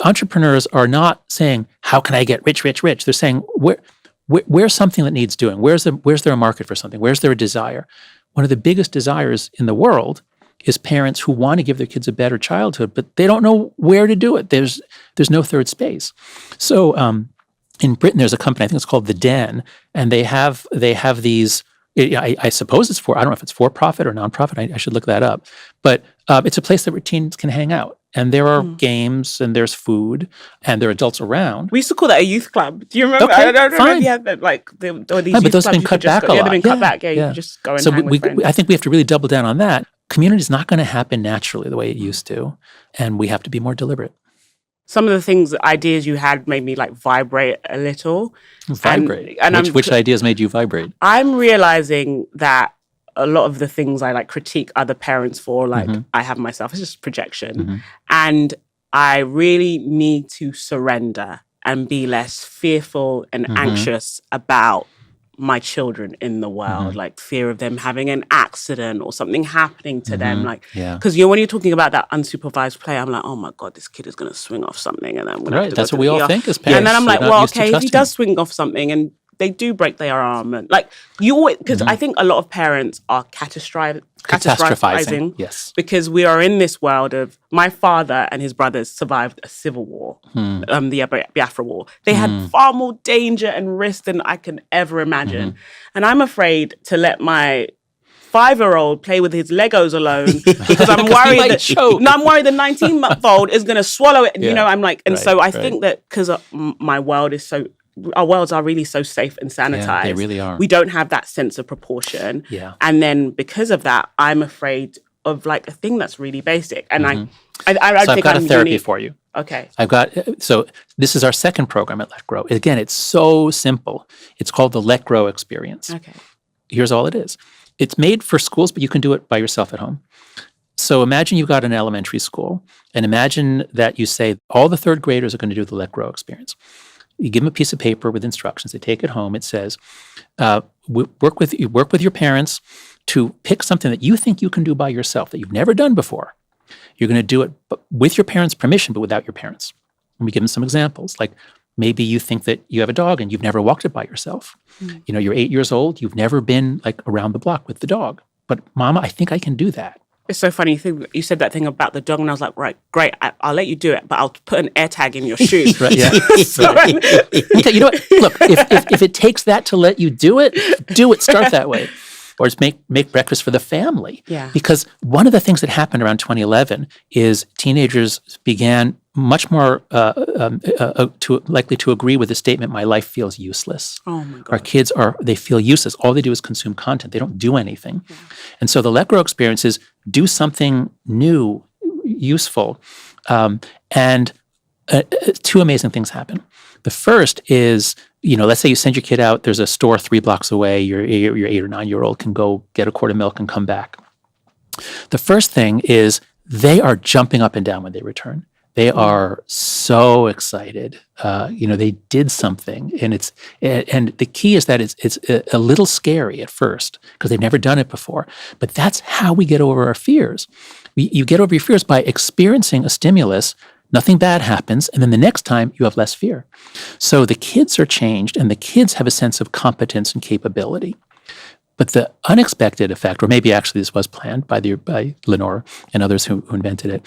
entrepreneurs are not saying, "How can I get rich, rich, rich?" They're saying, Where's something that needs doing? Where's there a market for something? Where's there a desire? One of the biggest desires in the world is parents who want to give their kids a better childhood, but they don't know where to do it. There's no third space. So in Britain, there's a company, I think it's called The Den, and they have these. I suppose it's I don't know if it's for profit or nonprofit. I should look that up. But it's a place that teens can hang out. And there are games, and there's food, and there are adults around. We used to call that a youth club. Do you remember? Okay, I don't know fine. if you had that, or these but youth those have clubs been cut back a lot. Yeah, they've been cut back. Yeah, you can just go and hang with friends. I think we have to really double down on that. Community is not going to happen naturally the way it used to, and we have to be more deliberate. Some of the ideas you had made me vibrate a little. Vibrate? Which ideas made you vibrate? I'm realizing that a lot of the things I critique other parents for, I have myself, it's just projection. And I really need to surrender and be less fearful and anxious about my children in the world, fear of them having an accident or something happening to them. Because when you're talking about that unsupervised play, I'm like, oh my God, this kid is going to swing off something, and then that's what we all think as parents. And then I'm like, well, okay, if he does swing off something and they do break their arm, and you always, because I think a lot of parents are catastrophizing. Yes, because we are in this world of my father and his brothers survived a civil war, the Biafra War. They had far more danger and risk than I can ever imagine, and I'm afraid to let my 5-year-old play with his Legos alone because I'm worried I'm worried the 19-month-old is going to swallow it. And, I'm like, and so I think that because my world is our worlds are really so safe and sanitized. Yeah, they really are. We don't have that sense of proportion. Yeah. And then because of that, I'm afraid of a thing that's really basic. And I think I've got a therapy for you. Okay. So this is our second program at Let Grow. Again, it's so simple. It's called the Let Grow experience. Okay. Here's all it is. It's made for schools, but you can do it by yourself at home. So imagine you've got an elementary school, and imagine that you say all the third graders are going to do the Let Grow experience. You give them a piece of paper with instructions. They take it home. It says, work with your parents to pick something that you think you can do by yourself that you've never done before. You're going to do it with your parents' permission, but without your parents. And we give them some examples, like maybe you think that you have a dog and you've never walked it by yourself. You know, you're 8 years old. You've never been like around the block with the dog. But Mama, I think I can do that. It's so funny. You said that thing about the dog, and I was like, right, great. I'll let you do it, but I'll put an air tag in your shoe. Right, yeah. Right. Okay, you know what? Look, if it takes that to let you do it, start that way. Or just make breakfast for the family. Yeah. Because one of the things that happened around 2011 is teenagers began much more likely to agree with the statement, my life feels useless. Oh my God. Our kids they feel useless. All they do is consume content. They don't do anything. Yeah. And so the Let Grow experience is do something new, useful. And two amazing things happen. The first is, let's say you send your kid out, there's a store 3 blocks away, your 8 or 9 year old can go get a quart of milk and come back. The first thing is they are jumping up and down when they return. They are so excited. They did something, and the key is that it's a little scary at first because they've never done it before. But that's how we get over our fears. You get over your fears by experiencing a stimulus. Nothing bad happens, and then the next time you have less fear. So the kids are changed, and the kids have a sense of competence and capability. But the unexpected effect, or maybe actually this was planned by Lenore and others who invented it,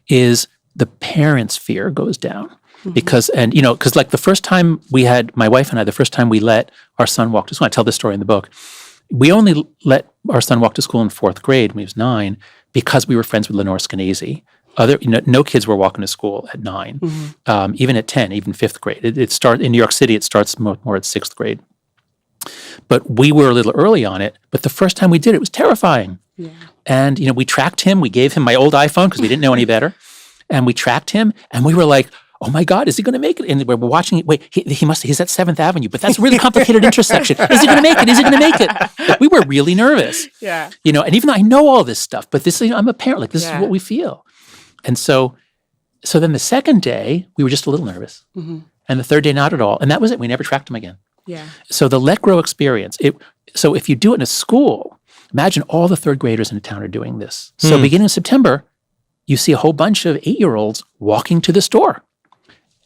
is the parents' fear goes down. Mm-hmm. Because like the first time my wife and I, the first time we let our son walk to school, I tell this story in the book, we only let our son walk to school in 4th grade when he was 9 because we were friends with Lenore Skenazy. No kids were walking to school at 9, even at 10, even 5th grade. It starts in New York City. It starts more at 6th grade. But we were a little early on it. But the first time we did it was terrifying. Yeah. And we tracked him. We gave him my old iPhone because we didn't know any better, and we tracked him. And we were like, "Oh my God, is he going to make it?" And we're watching it. Wait, he's at 7th Avenue, but that's a really complicated intersection. Is he going to make it? Is he going to make it? Like, we were really nervous. Yeah. And even though I know all this stuff, but this, I'm a parent. Like, this is what we feel. And so then the second day, we were just a little nervous. Mm-hmm. And the third day, not at all. And that was it. We never tracked him again. Yeah. So the Let Grow experience, so if you do it in a school, imagine all the 3rd graders in a town are doing this. So beginning of September, you see a whole bunch of 8-year-olds walking to the store.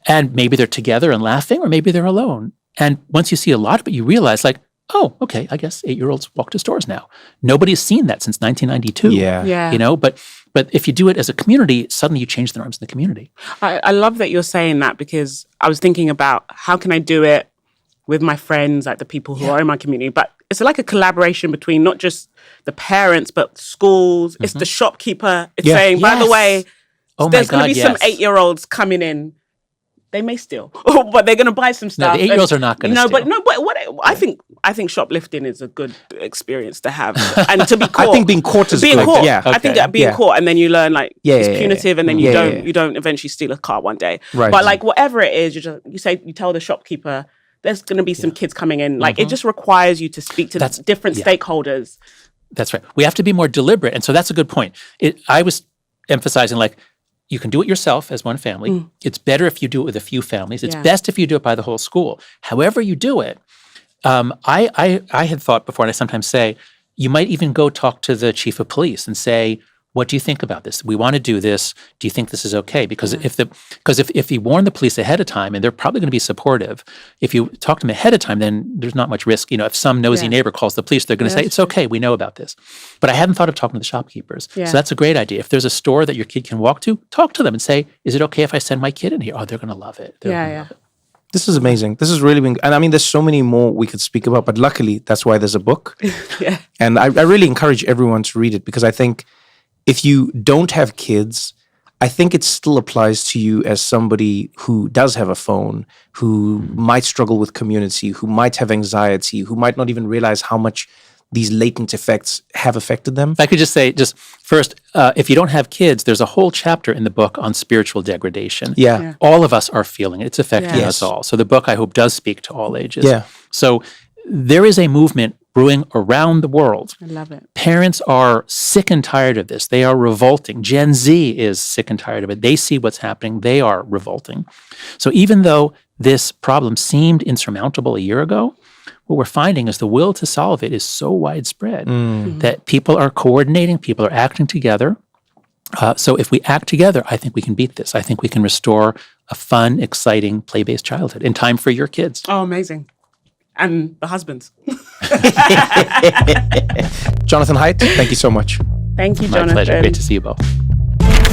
And maybe they're together and laughing, or maybe they're alone. And once you see a lot of it, you realize like, oh, okay, I guess 8-year-olds walk to stores now. Nobody's seen that since 1992. Yeah. But if you do it as a community, suddenly you change the norms in the community. I love that you're saying that, because I was thinking about how can I do it with my friends, like the people who are in my community. But it's like a collaboration between not just the parents, but schools. It's the shopkeeper. It's saying, by the way, there's going to be some 8-year-olds coming in. They may steal, but they're going to buy some stuff. No, the 8-year-olds are not going to steal. But what I think shoplifting is a good experience to have, and to be caught. I think being caught is being good. caught. Yeah. I think that being caught, and then you learn it's punitive, and then you don't eventually steal a car one day. Right. But like whatever it is, you tell the shopkeeper there's going to be some kids coming in. Like it just requires you to speak to different stakeholders. That's right. We have to be more deliberate, and so that's a good point. I was emphasizing you can do it yourself as one family. It's better if you do it with a few families. It's best if you do it by the whole school. However you do it, I had thought before, and I sometimes say, you might even go talk to the chief of police and say, what do you think about this? We want to do this. Do you think this is okay? Because if you warn the police ahead of time, and they're probably going to be supportive, if you talk to them ahead of time, then there's not much risk. If some nosy neighbor calls the police, they're going to say, it's okay, we know about this. But I hadn't thought of talking to the shopkeepers. Yeah. So that's a great idea. If there's a store that your kid can walk to, talk to them and say, is it okay if I send my kid in here? Oh, they're going to love it. Love it. This is amazing. This is really and I mean, there's so many more we could speak about, but luckily that's why there's a book. And I really encourage everyone to read it, because I think if you don't have kids, I think it still applies to you as somebody who does have a phone, who might struggle with community, who might have anxiety, who might not even realize how much these latent effects have affected them. If I could just say, first, if you don't have kids, there's a whole chapter in the book on spiritual degradation. Yeah. All of us are feeling it. It's affecting us all. So the book, I hope, does speak to all ages. Yeah. So there is a movement brewing around the world. I love it. Parents are sick and tired of this. They are revolting. Gen Z is sick and tired of it. They see what's happening. They are revolting. So even though this problem seemed insurmountable a year ago, what we're finding is the will to solve it is so widespread that people are coordinating, people are acting together. So if we act together, I think we can beat this. I think we can restore a fun, exciting, play-based childhood in time for your kids. Oh, amazing. And the husbands. Jonathan Haidt, thank you so much. Thank you, My Jonathan. pleasure. Great to see you both.